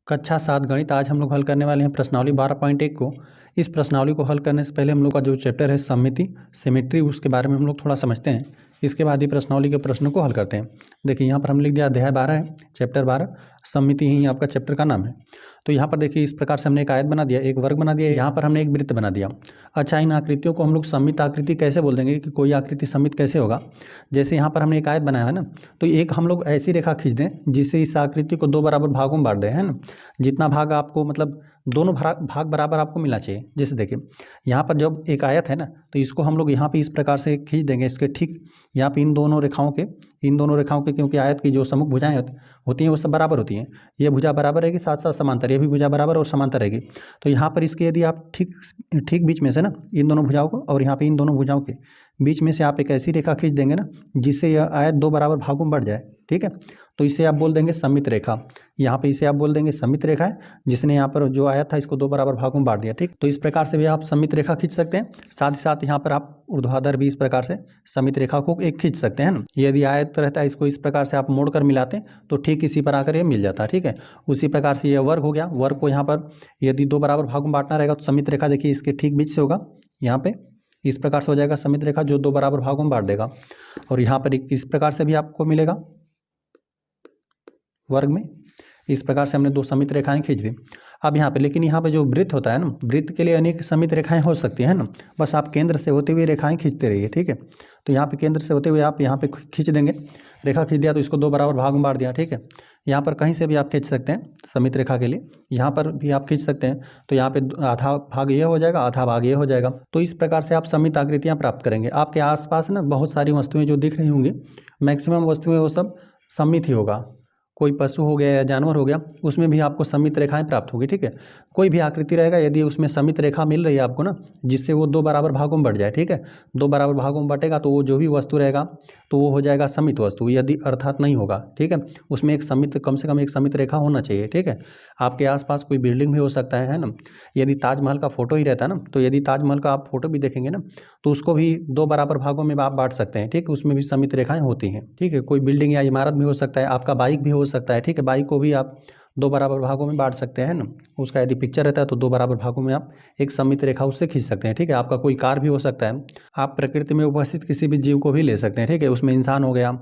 कक्षा 7 गणित। आज हम लोग हल करने वाले हैं प्रश्नावली 12.1 को। इस प्रश्नावली को हल करने से पहले हम लोग का जो चैप्टर है सममिति सिमेट्री, उसके बारे में हम लोग थोड़ा समझते हैं। इसके बाद ही प्रश्नावली के प्रश्नों को हल करते हैं। देखिए यहाँ पर हम लिख दिया अध्याय 12 है, चैप्टर 12 सममिति ही आपका चैप्टर का नाम है। तो यहाँ पर देखिए इस प्रकार से हमने एक आयत बना दिया, एक वर्ग बना दिया, यहाँ पर हमने एक वृत्त बना दिया। अच्छा, इन आकृतियों को हम लोग सममित आकृति कैसे बोल देंगे कि कोई आकृति सममित कैसे होगा। जैसे यहाँ पर हमने एक आयत बनाया है ना, तो एक हम लोग ऐसी रेखा खींच दें जिससे इस आकृति को दो बराबर भागों में बांट दें, है ना। जितना भाग आपको मतलब दोनों भाग बराबर आपको मिलना चाहिए। जैसे देखिए यहाँ पर जब एक आयत है ना, तो इसको हम लोग यहाँ पे इस प्रकार से खींच देंगे, इसके ठीक यहाँ पे इन दोनों रेखाओं के क्योंकि आयत की जो सम्मुख भुजाएं होती हैं वो सब बराबर होती हैं। ये भुजा बराबर रहेगी, साथ साथ समांतर, ये भी भुजा बराबर और समांतर रहेगी। तो यहाँ पर इसके यदि आप ठीक बीच में से ना इन दोनों भुजाओं को और यहाँ पे इन दोनों भुजाओं के बीच में से आप एक ऐसी रेखा खींच देंगे ना जिससे यह आयत दो बराबर भागों में बढ़ जाए, ठीक है। तो इसे आप बोल देंगे सममित रेखा। यहाँ पे इसे आप बोल देंगे सममित रेखा है, जिसने यहाँ पर जो आयत था इसको दो बराबर भागों में बांट दिया, ठीक। तो इस प्रकार से भी आप सममित रेखा खींच सकते हैं। साथ ही साथ यहाँ पर आप ऊर्ध्वाधर भी इस प्रकार से सममित रेखा को एक खींच सकते हैं ना। यदि आयत रहता है इसको इस प्रकार से आप मोड़ कर मिलाते तो ठीक इसी पर आकर ये मिल जाता है, ठीक है। उसी प्रकार से ये वर्ग हो गया। वर्ग को यहाँ पर यदि दो बराबर भागों में बांटना रहेगा तो सममित रेखा देखिए इसके ठीक बीच से होगा, यहाँ पे इस प्रकार से हो जाएगा सममित रेखा जो दो बराबर भागों में बांट देगा। और यहाँ पर इस प्रकार से भी आपको मिलेगा वर्ग में। इस प्रकार से हमने दो सममित रेखाएं खींच दी। अब यहाँ पे लेकिन यहाँ पे जो वृत्त होता है ना, वृत्त के लिए अनेक सममित रेखाएं हो सकती हैं ना, बस आप केंद्र से होते हुए रेखाएं खींचते रहिए, ठीक है। तो यहाँ पे केंद्र से होते हुए आप यहाँ पे खींच देंगे, रेखा खींच दिया तो इसको दो बराबर भाग में बांट दिया, ठीक है। यहाँ पर कहीं से भी आप खींच सकते हैं सममित रेखा के लिए, यहाँ पर भी आप खींच सकते हैं। तो यहाँ पे आधा भाग ये हो जाएगा, आधा भाग ये हो जाएगा। तो इस प्रकार से आप सममित आकृतियाँ प्राप्त करेंगे। आपके आसपास ना बहुत सारी वस्तुएं जो दिख रही होंगी, मैक्सिमम वस्तुएं वो सब सममित ही होगा। कोई पशु हो गया या जानवर हो गया, उसमें भी आपको सममित रेखाएं प्राप्त होगी, ठीक है। कोई भी आकृति रहेगा यदि उसमें सममित रेखा मिल रही है आपको ना, जिससे वो दो बराबर भागों में बढ़ जाए, ठीक है। दो बराबर भागों में बटेगा तो वो जो भी वस्तु रहेगा तो वो हो जाएगा सममित वस्तु। यदि अर्थात नहीं होगा, ठीक है, उसमें एक सममित, कम से कम एक सममित रेखा होना चाहिए, ठीक है। आपके आसपास कोई बिल्डिंग भी हो सकता है ना। यदि ताजमहल का फोटो ही रहता है ना, तो यदि ताजमहल का आप फोटो भी देखेंगे ना, तो उसको भी दो बराबर भागों में आप बांट सकते हैं, ठीक है। उसमें भी सममित रेखाएं होती हैं, ठीक है। कोई बिल्डिंग या इमारत भी हो सकता है, आपका बाइक भी हो सकता है, ठीक है। बाइक को भी आप दो बराबर भागों में बांट सकते हैं ना। उसका यदि पिक्चर रहता है तो दो बराबर भागों में आप एक सममित रेखा उससे खींच सकते हैं, ठीक है। आपका कोई कार भी हो सकता है। आप प्रकृति में उपस्थित किसी भी जीव को भी ले सकते हैं, ठीक है। उसमें इंसान हो गया,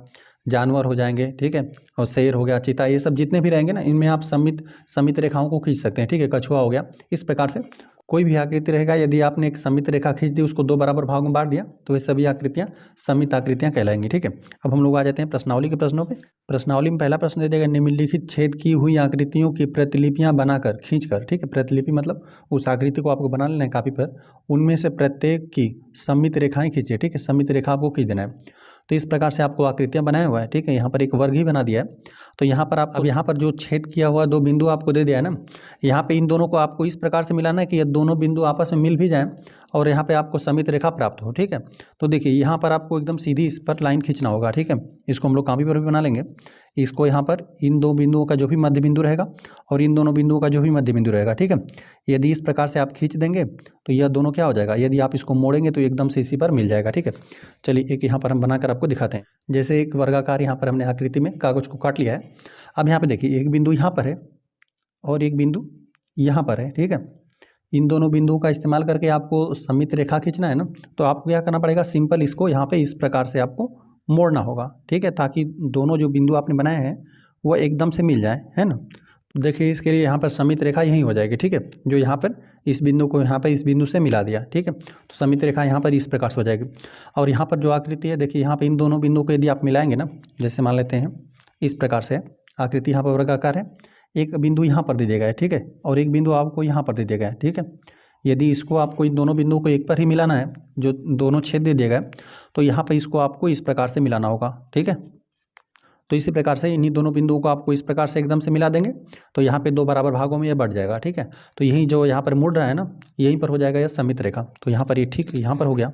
जानवर हो जाएंगे, ठीक है, और शेर हो गया, चीता, ये सब जितने भी रहेंगे ना, इनमें आप सममित रेखाओं को खींच सकते हैं, ठीक है। कछुआ हो गया। इस प्रकार से कोई भी आकृति रहेगा, यदि आपने एक सममित रेखा खींच दी, उसको दो बराबर भागों में बांट दिया, तो ये सभी आकृतियां सममित आकृतियां कहलाएंगी, ठीक है। अब हम लोग आ जाते हैं प्रश्नावली के प्रश्नों पे। प्रश्नावली में पहला प्रश्न दे देगा, निम्नलिखित छेद की हुई आकृतियों की प्रतिलिपियां बनाकर खींचकर, ठीक है। प्रतिलिपि मतलब उस आकृति को आपको बना लेना है कापी पर, उनमें से प्रत्येक की सममित रेखाएं खींचिए, ठीक है। सममित रेखा आपको खींच देना है। तो इस प्रकार से आपको आकृतियां बनाया हुआ है, ठीक है। यहाँ पर एक वर्ग ही बना दिया है। तो यहाँ पर आप अब यहाँ पर जो छेद किया हुआ दो बिंदु आपको दे दिया है ना, यहाँ पे इन दोनों को आपको इस प्रकार से मिलाना है कि ये दोनों बिंदु आपस में मिल भी जाएं और यहाँ पे आपको सममित रेखा प्राप्त हो, ठीक है। तो देखिए यहाँ पर आपको एकदम सीधी इस पर लाइन खींचना होगा, ठीक है। इसको हम लोग कापी पर भी बना लेंगे। इसको यहाँ पर इन दो बिंदुओं का जो भी मध्य बिंदु रहेगा और इन दोनों बिंदुओं का जो भी मध्य बिंदु रहेगा, ठीक है। यदि इस प्रकार से आप खींच देंगे तो यह दोनों क्या हो जाएगा, यदि आप इसको मोड़ेंगे तो एकदम से इसी पर मिल जाएगा, ठीक है। चलिए एक यहाँ पर हम बनाकर आपको दिखाते हैं। जैसे एक वर्गाकार यहाँ पर हमने आकृति में कागज को काट लिया है। अब यहाँ पे देखिए एक बिंदु यहाँ पर है और एक बिंदु यहाँ पर है, ठीक है। इन दोनों बिंदुओं का इस्तेमाल करके आपको सममित रेखा खींचना है ना, तो आपको क्या करना पड़ेगा, सिंपल इसको यहाँ पे इस प्रकार से आपको मोड़ना होगा, ठीक है, ताकि दोनों जो बिंदु आपने बनाए हैं वो एकदम से मिल जाए, है ना। तो देखिए इसके लिए यहाँ पर सममित रेखा यही हो जाएगी, ठीक है। जो यहाँ पर इस बिंदु को यहाँ पर इस बिंदु से मिला दिया, ठीक है। तो सममित रेखा यहाँ पर इस प्रकार से हो जाएगी। और यहाँ पर जो आकृति है देखिए, यहाँ पर इन दोनों बिंदुओं को यदि आप मिलाएंगे ना, जैसे मान लेते हैं इस प्रकार से आकृति यहाँ पर वर्गाकार है, एक बिंदु यहाँ पर दे दिया गया है, ठीक है, और एक बिंदु आपको यहाँ पर दे दिया गया है, ठीक है। यदि इसको आपको इन दोनों बिंदुओं को एक पर ही मिलाना है, जो दोनों छेद दे दिया गया है, तो यहाँ पर इसको आपको इस प्रकार से मिलाना होगा, ठीक है। तो इसी प्रकार से इन्हीं दोनों बिंदुओं को आपको इस प्रकार से एकदम से मिला देंगे तो यहाँ पे दो बराबर भागों में ये बढ़ जाएगा, ठीक है। तो यही जो यहाँ पर मुड़ रहा है ना, यहीं पर हो जाएगा यह सममित रेखा। तो यहाँ पर ये ठीक यहाँ पर हो गया,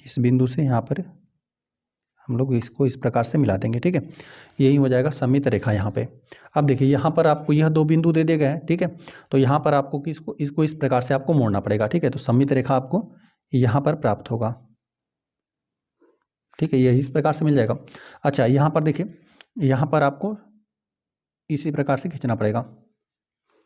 इस बिंदु से यहाँ पर हम लोग इसको इस प्रकार से मिला देंगे, ठीक है। यही हो जाएगा सममित रेखा यहाँ पे। अब देखिए यहाँ पर आपको यह दो बिंदु दे दिए गए हैं, ठीक है। तो यहाँ पर आपको इसको इस प्रकार से आपको मोड़ना पड़ेगा, ठीक है। तो सममित रेखा आपको यहाँ पर प्राप्त होगा, ठीक है। यही इस प्रकार से मिल जाएगा। अच्छा यहाँ पर देखिए, यहाँ पर आपको इसी प्रकार से खींचना पड़ेगा,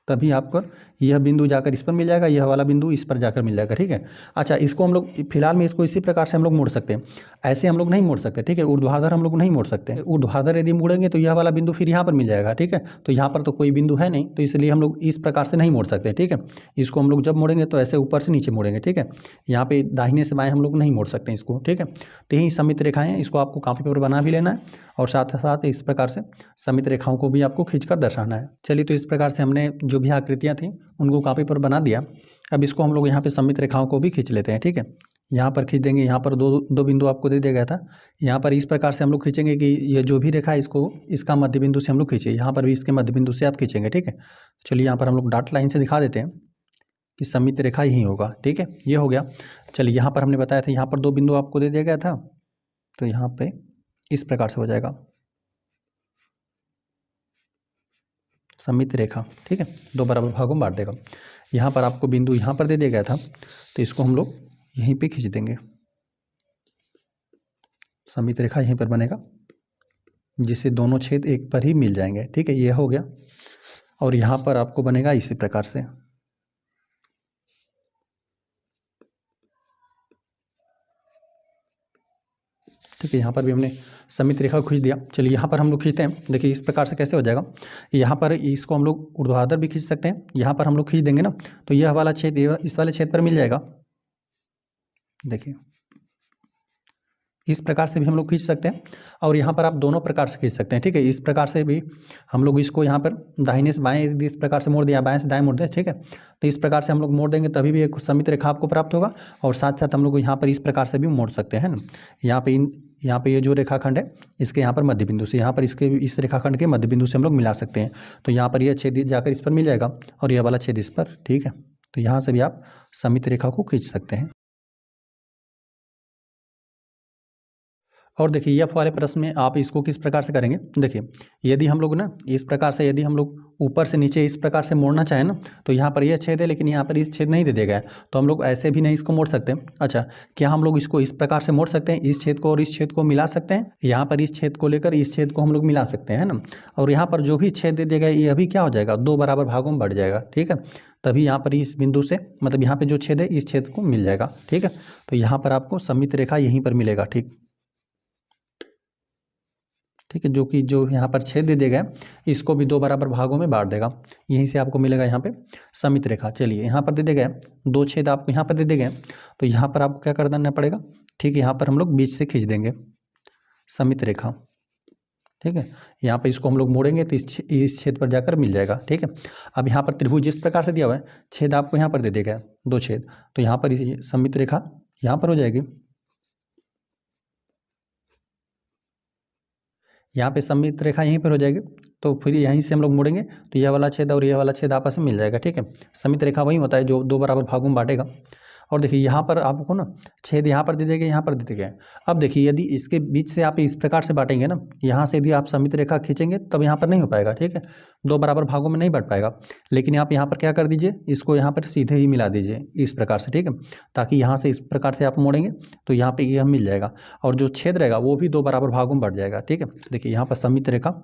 तभी आपको यह बिंदु जाकर इस पर मिल जाएगा, यह वाला बिंदु इस पर जाकर मिल जाएगा, ठीक है। अच्छा, इसको हम लोग फिलहाल में इसको इसी प्रकार से हम लोग मोड़ सकते हैं, ऐसे हम लोग नहीं मोड़ सकते, ठीक है। ऊर्ध्वाधर हम लोग नहीं मोड़ सकते, ऊर्ध्वाधर यदि मोड़ेंगे तो यह वाला बिंदु फिर यहाँ पर मिल जाएगा, ठीक है। तो यहाँ पर तो कोई बिंदु है नहीं, तो इसलिए हम लोग इस प्रकार से नहीं मोड़ सकते, ठीक है। इसको हम लोग जब मोड़ेंगे तो ऐसे ऊपर से नीचे मोड़ेंगे, ठीक है। यहाँ पे दाहिने से बाएं हम लोग नहीं मोड़ सकते इसको, ठीक है। तो यही सममित रेखाएं हैं, इसको आपको कॉपी पर बना भी लेना है और साथ साथ इस प्रकार से सममित रेखाओं को भी आपको खींचकर दर्शाना है। चलिए, तो इस प्रकार से हमने जो भी आकृतियाँ थी उनको कॉपी पर बना दिया। अब इसको हम लोग यहाँ पे सममित रेखाओं को भी खींच लेते हैं, ठीक है। यहाँ पर खींच देंगे, यहाँ पर दो बिंदु आपको दे दिया गया था, यहाँ पर इस प्रकार से हम लोग खींचेंगे कि ये जो भी रेखा है इसको इसका मध्य बिंदु से हम लोग खींचे, यहाँ पर भी इसके मध्य बिंदु से आप खींचेंगे, ठीक है। चलिए, यहाँ पर हम लोग डॉट लाइन से दिखा देते हैं कि सममित रेखा यही होगा, ठीक है। ये हो गया। चलिए, यहाँ पर हमने बताया था यहाँ पर दो बिंदु आपको दे दिया गया था, तो यहाँ पे इस प्रकार से हो जाएगा सममित रेखा, ठीक है। दो बराबर भागों में बांट देगा। यहाँ पर आपको बिंदु यहाँ पर दे दिया गया था, तो इसको हम लोग यहीं पे खींच देंगे, सममित रेखा यहीं पर बनेगा, जिससे दोनों छेद एक पर ही मिल जाएंगे, ठीक है। यह हो गया। और यहाँ पर आपको बनेगा इसी प्रकार से, ठीक है। यहाँ पर भी हमने सममित रेखा को खींच दिया। चलिए, यहाँ पर हम लोग खींचते हैं, देखिए इस प्रकार से कैसे हो जाएगा। यहाँ पर इसको हम लोग ऊर्ध्वाधर भी खींच सकते हैं, यहाँ पर हम लोग खींच देंगे ना, तो यह वाला छेद इस वाले छेद पर मिल जाएगा। देखिए, इस प्रकार से भी हम लोग खींच सकते हैं, और यहाँ पर आप दोनों प्रकार से खींच सकते हैं, ठीक है। इस प्रकार से भी हम लोग इसको यहाँ पर दाहिने से बाएं यदि इस प्रकार से मोड़ दिया, बाएं से दाएं मोड़ दें, ठीक है। तो इस प्रकार से हम लोग मोड़ देंगे, तभी भी एक सममित रेखा आपको प्राप्त होगा। और साथ साथ हम लोग यहाँ पर इस प्रकार से भी मोड़ सकते हैं ना, यहाँ पे ये जो रेखाखंड है इसके यहाँ पर मध्य बिंदु से, यहाँ पर इसके इस रेखाखंड के मध्य बिंदु से हम लोग मिला सकते हैं। तो यहाँ पर यह छेद जाकर इस पर मिल जाएगा और यह वाला छेद इस पर, ठीक है। तो यहाँ से भी आप सममित रेखा को खींच सकते हैं। और देखिए, यह वाले प्रश्न में आप इसको किस प्रकार से करेंगे। देखिए, यदि हम लोग ना इस प्रकार से, यदि हम लोग ऊपर से नीचे इस प्रकार से मोड़ना चाहें ना, तो यहाँ पर यह छेद है लेकिन यहाँ पर इस छेद नहीं दे दिया गया है, तो हम लोग ऐसे भी नहीं इसको मोड़ सकते। अच्छा, क्या हम लोग इसको इस प्रकार से मोड़ सकते हैं, इस छेद को और इस छेद को मिला सकते हैं, यहाँ पर इस छेद को लेकर इस छेद को हम लोग मिला सकते हैं ना। और यहाँ पर जो भी छेद दे दिया गया ये अभी क्या हो जाएगा, दो बराबर भागों में बढ़ जाएगा, ठीक है। तभी यहाँ पर इस बिंदु से, मतलब यहाँ पर जो छेद है इस छेद को मिल जाएगा, ठीक है। तो यहाँ पर आपको सममित रेखा यहीं पर मिलेगा, ठीक है। जो यहाँ पर छेद दे दिए गए इसको भी दो बराबर भागों में बांट देगा, यहीं से आपको मिलेगा यहाँ पे सममित रेखा। चलिए, यहाँ पर दे दिए गए दो छेद आपको यहाँ पर दे दिए गए, तो यहाँ पर आपको क्या कर देना पड़ेगा, ठीक है। यहाँ पर हम लोग बीच से खींच देंगे सममित रेखा, ठीक है। यहाँ पर इसको हम लोग मोड़ेंगे तो इस छेद पर जाकर मिल जाएगा, ठीक है। अब यहाँ पर त्रिभुज जिस प्रकार से दिया हुआ है, छेद आपको यहाँ पर दे दिया गया दो छेद, तो यहाँ पर सममित रेखा यहाँ पर हो जाएगी, यहाँ पे सममित रेखा यहीं पर हो जाएगी। तो फिर यहीं से हम लोग मोड़ेंगे तो यह वाला छेद और यह वाला छेद आपस में मिल जाएगा, ठीक है। सममित रेखा वही होता है जो दो बराबर भागों में बांटेगा। और देखिए, यहाँ पर आपको ना छेद यहाँ पर दे देंगे, यहाँ पर दे देंगे। अब देखिए, यदि इसके बीच से आप इस प्रकार से बांटेंगे ना, यहाँ से यदि आप सममित रेखा खींचेंगे तब यहाँ पर नहीं हो पाएगा, ठीक है। दो बराबर भागों में नहीं बढ़ पाएगा। लेकिन आप यहाँ पर क्या कर दीजिए, इसको यहाँ पर सीधे ही मिला दीजिए इस प्रकार से, ठीक है। ताकि यहाँ से इस प्रकार से आप मोड़ेंगे तो यहाँ पर यह मिल जाएगा, और जो छेद रहेगा वो भी दो बराबर भागों में बढ़ जाएगा, ठीक है। देखिए, यहाँ पर सममित रेखा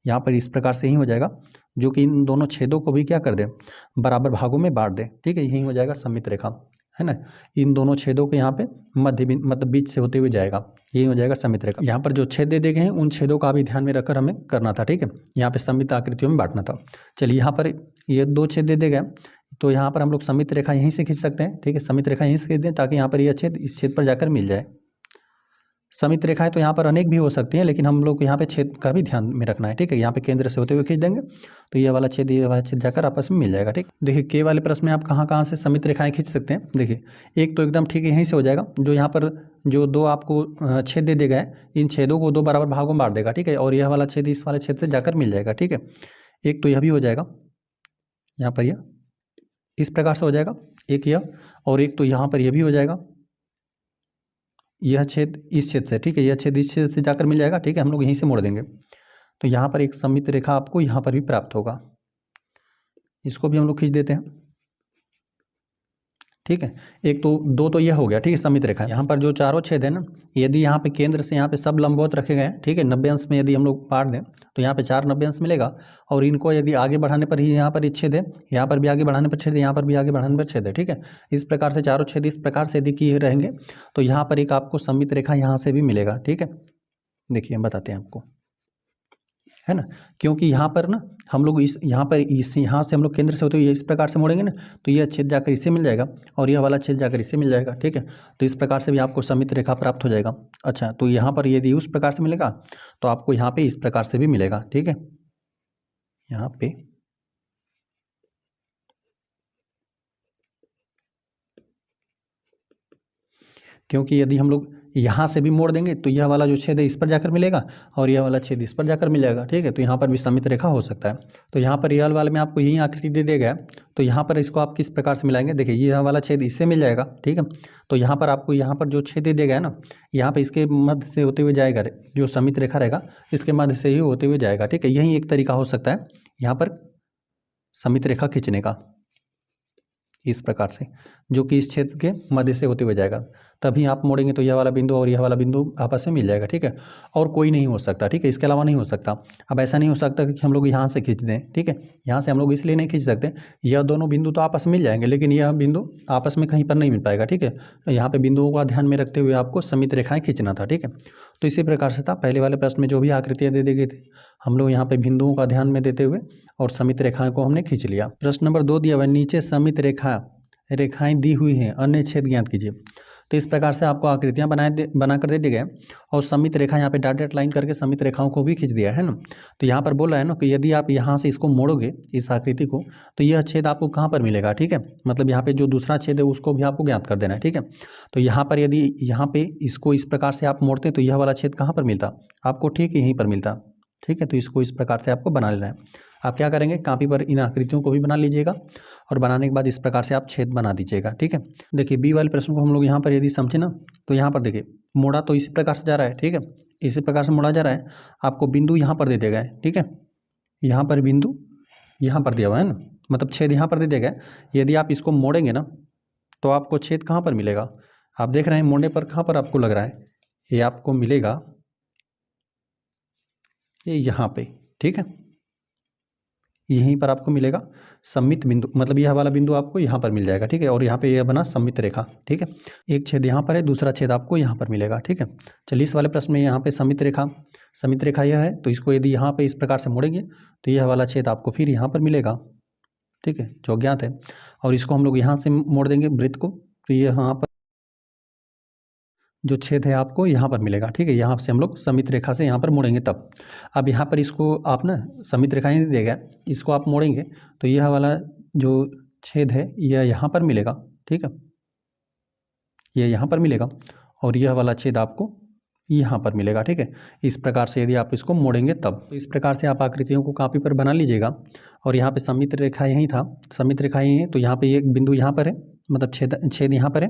यहाँ पर इस प्रकार से ही हो जाएगा, जो कि इन दोनों छेदों को भी क्या कर दे, बराबर भागों में बांट दे, ठीक है। यही हो जाएगा सममित रेखा, है ना। इन दोनों छेदों के यहाँ पे मतलब बीच से होते हुए जाएगा, यही हो जाएगा सममित रेखा। यहाँ पर जो छेद दे दिए गए हैं उन छेदों का भी ध्यान में रखकर हमें करना था, ठीक है। यहाँ पे सममित आकृतियों में बांटना था। चलिए, यहाँ पर ये दो छेद दे दिए गए, तो यहाँ पर हम लोग सममित रेखा यहीं से खींच सकते हैं, ठीक है। सममित रेखा यहीं से खींच दें ताकि यहाँ पर यह छेद इस छेद पर जाकर मिल जाए। सममित रेखाएं तो यहाँ पर अनेक भी हो सकती हैं, लेकिन हम लोग को यहाँ पे छेद का भी ध्यान में रखना है, ठीक है। यहाँ पे केंद्र से होते हुए खींच देंगे तो ये वाला छेद जाकर आपस में मिल जाएगा, ठीक। देखिए, के वाले प्रश्न में आप कहाँ कहाँ से सममित रेखाएं खींच सकते हैं। देखिए, एक तो एकदम ठीक यहीं से हो जाएगा, जो यहाँ पर जो दो आपको छेद दे दिए गए इन छेदों को दो बराबर भागों में बांट देगा, ठीक है। और यह वाला छेद इस वाले छेद से जाकर मिल जाएगा, ठीक है। एक तो यह भी हो जाएगा, यहाँ पर यह इस प्रकार से हो जाएगा एक यह, और एक तो यहाँ पर यह भी हो जाएगा, यह छेद इस छेद से, ठीक है। यह छेद इस छेद से जाकर मिल जाएगा, ठीक है। हम लोग यहीं से मोड़ देंगे तो यहाँ पर एक सममित रेखा आपको यहाँ पर भी प्राप्त होगा। इसको भी हम लोग खींच देते हैं, ठीक है। एक तो दो तो यह हो गया, ठीक है, सममित रेखा। यहाँ पर जो चारों छेद है ना, यदि यहाँ पे केंद्र से यहाँ पे सब लंबवत रखे गए हैं, ठीक है, 90 अंश में यदि हम लोग बांट दें तो यहाँ पे 4 90 अंश मिलेगा। और इनको यदि आगे बढ़ाने पर ही यहाँ पर ये छेद है, यहाँ पर भी आगे बढ़ाने पर छेद है, यहाँ पर भी आगे बढ़ाने पर छेद है, ठीक है। इस प्रकार से चारों छेद इस प्रकार से यदि किए रहेंगे तो यहाँ पर एक आपको सममित रेखा यहाँ से भी मिलेगा, ठीक है। देखिए हम बताते हैं आपको, है ना, क्योंकि यहाँ पर ना हम लोग यहाँ से हम लोग केंद्र से होते हुए इस प्रकार से मोड़ेंगे ना, तो यह छेद जाकर इससे मिल जाएगा और यह वाला छेद जाकर इससे मिल जाएगा, ठीक है। तो इस प्रकार से भी आपको सममित रेखा प्राप्त हो जाएगा। अच्छा, तो यहाँ पर यदि उस प्रकार से मिलेगा तो आपको यहाँ पे इस प्रकार से भी मिलेगा, ठीक है। यहाँ पे क्योंकि यदि हम लोग यहाँ से भी मोड़ देंगे तो यह वाला जो छेद है इस पर जाकर मिलेगा और यह वाला छेद इस पर जाकर मिल जाएगा, ठीक है। तो यहाँ पर भी सममित रेखा हो सकता है। तो यहाँ पर यह वाले में आपको यही आकृति दे दिया गया है, तो यहाँ पर इसको आप किस प्रकार से मिलाएंगे, देखिए यह वाला छेद इससे मिल जाएगा, ठीक है। तो यहाँ पर आपको यहाँ पर जो छेद दे दिया गया है ना, यहाँ पर इसके मध्य से होते हुए जाएगा, जो सममित रेखा रहेगा इसके मध्य से ही होते हुए जाएगा, ठीक है। यही एक तरीका हो सकता है यहाँ पर सममित रेखा खींचने का, इस प्रकार से, जो कि इस क्षेत्र के मध्य से होते हुए जाएगा। तभी आप मोड़ेंगे तो यह वाला बिंदु और यह वाला बिंदु आपस में मिल जाएगा, ठीक है। और कोई नहीं हो सकता, ठीक है, इसके अलावा नहीं हो सकता। अब ऐसा नहीं हो सकता कि हम लोग यहाँ से खींच दें, ठीक है, यहाँ से हम लोग इसलिए नहीं खींच सकते, यह दोनों बिंदु तो आपस में मिल जाएंगे लेकिन यह बिंदु आपस में कहीं पर नहीं मिल पाएगा, ठीक है। यहाँ पर बिंदुओं का ध्यान में रखते हुए आपको सममित रेखाएँ खींचना था, ठीक है। तो इसी प्रकार से था, पहले वाले प्रश्न में जो भी आकृतियाँ दे दी गई थी हम लोग यहाँ पे बिंदुओं का ध्यान में देते हुए और सममित रेखाएँ को हमने खींच लिया। प्रश्न नंबर 2 दिया हुआ है, नीचे सममित रेखाएं दी हुई हैं, अन्य छेद ज्ञात कीजिए। तो इस प्रकार से आपको आकृतियां बनाकर दे दिए गए और सममित रेखा यहाँ पे डॉटेड लाइन करके सममित रेखाओं को भी खींच दिया है ना। तो यहाँ पर बोल रहा है ना कि यदि आप यहाँ से इसको मोड़ोगे इस आकृति को तो यह छेद आपको कहाँ पर मिलेगा, ठीक है। मतलब यहाँ पे जो दूसरा छेद है उसको भी आपको ज्ञात कर देना है, ठीक है। तो यहाँ पर यदि यहाँ पे इसको इस प्रकार से आप मोड़ते तो यह वाला छेद कहाँ पर मिलता आपको, ठीक यहीं पर मिलता, ठीक है। तो इसको इस प्रकार से आपको बना लेना है। आप क्या करेंगे, कापी पर इन आकृतियों को भी बना लीजिएगा और बनाने के बाद इस प्रकार से आप छेद बना दीजिएगा, ठीक है। देखिए बी वाले प्रश्न को हम लोग यहाँ पर यदि समझे ना, तो यहाँ पर देखिए मोड़ा तो इसी प्रकार से जा रहा है, ठीक है, इसी प्रकार से मोड़ा जा रहा है। आपको बिंदु यहाँ पर दे दिया गया है, ठीक है, यहाँ पर बिंदु यहाँ पर दिया हुआ है ना, मतलब छेद यहाँ पर दे दिया गया है। यदि आप इसको मोड़ेंगे ना तो आपको छेद कहाँ पर मिलेगा, आप देख रहे हैं मोड़ने पर कहाँ पर आपको लग रहा है, ये आपको मिलेगा ये यहाँ पे, ठीक है, यहीं पर आपको मिलेगा सममित बिंदु, मतलब यह वाला बिंदु आपको यहाँ पर मिल जाएगा, ठीक है। और यहाँ पे यह बना सममित रेखा, ठीक है। एक छेद यहाँ पर है, दूसरा छेद आपको यहाँ पर मिलेगा, ठीक है। चलिए इस वाले प्रश्न में यहाँ पे सममित रेखा यह है, तो इसको यदि यहाँ पे इस प्रकार से मोड़ेंगे तो यह वाला छेद आपको फिर यहाँ पर मिलेगा, ठीक है, जो ज्ञात है। और इसको हम लोग यहाँ से मोड़ देंगे वृत्त को, तो यहाँ पर जो छेद है आपको यहाँ पर मिलेगा, ठीक है। यहाँ से हम लोग सममित रेखा से यहाँ पर मोड़ेंगे तब। अब यहाँ पर इसको आप ना सममित रेखाएं देगा, इसको आप मोड़ेंगे तो यह वाला जो छेद है यह यहाँ पर मिलेगा, ठीक है, यह यहाँ पर मिलेगा और यह वाला छेद आपको यहाँ पर मिलेगा, ठीक है। इस प्रकार से यदि आप इसको मोड़ेंगे तब, तो इस प्रकार से आप आकृतियों को कापी पर बना लीजिएगा। और यहाँ पे सममित रेखा यहीं था, सममित रेखा यहीं है, तो यहाँ पे एक बिंदु यहाँ पर है, मतलब छेद यहाँ पर है,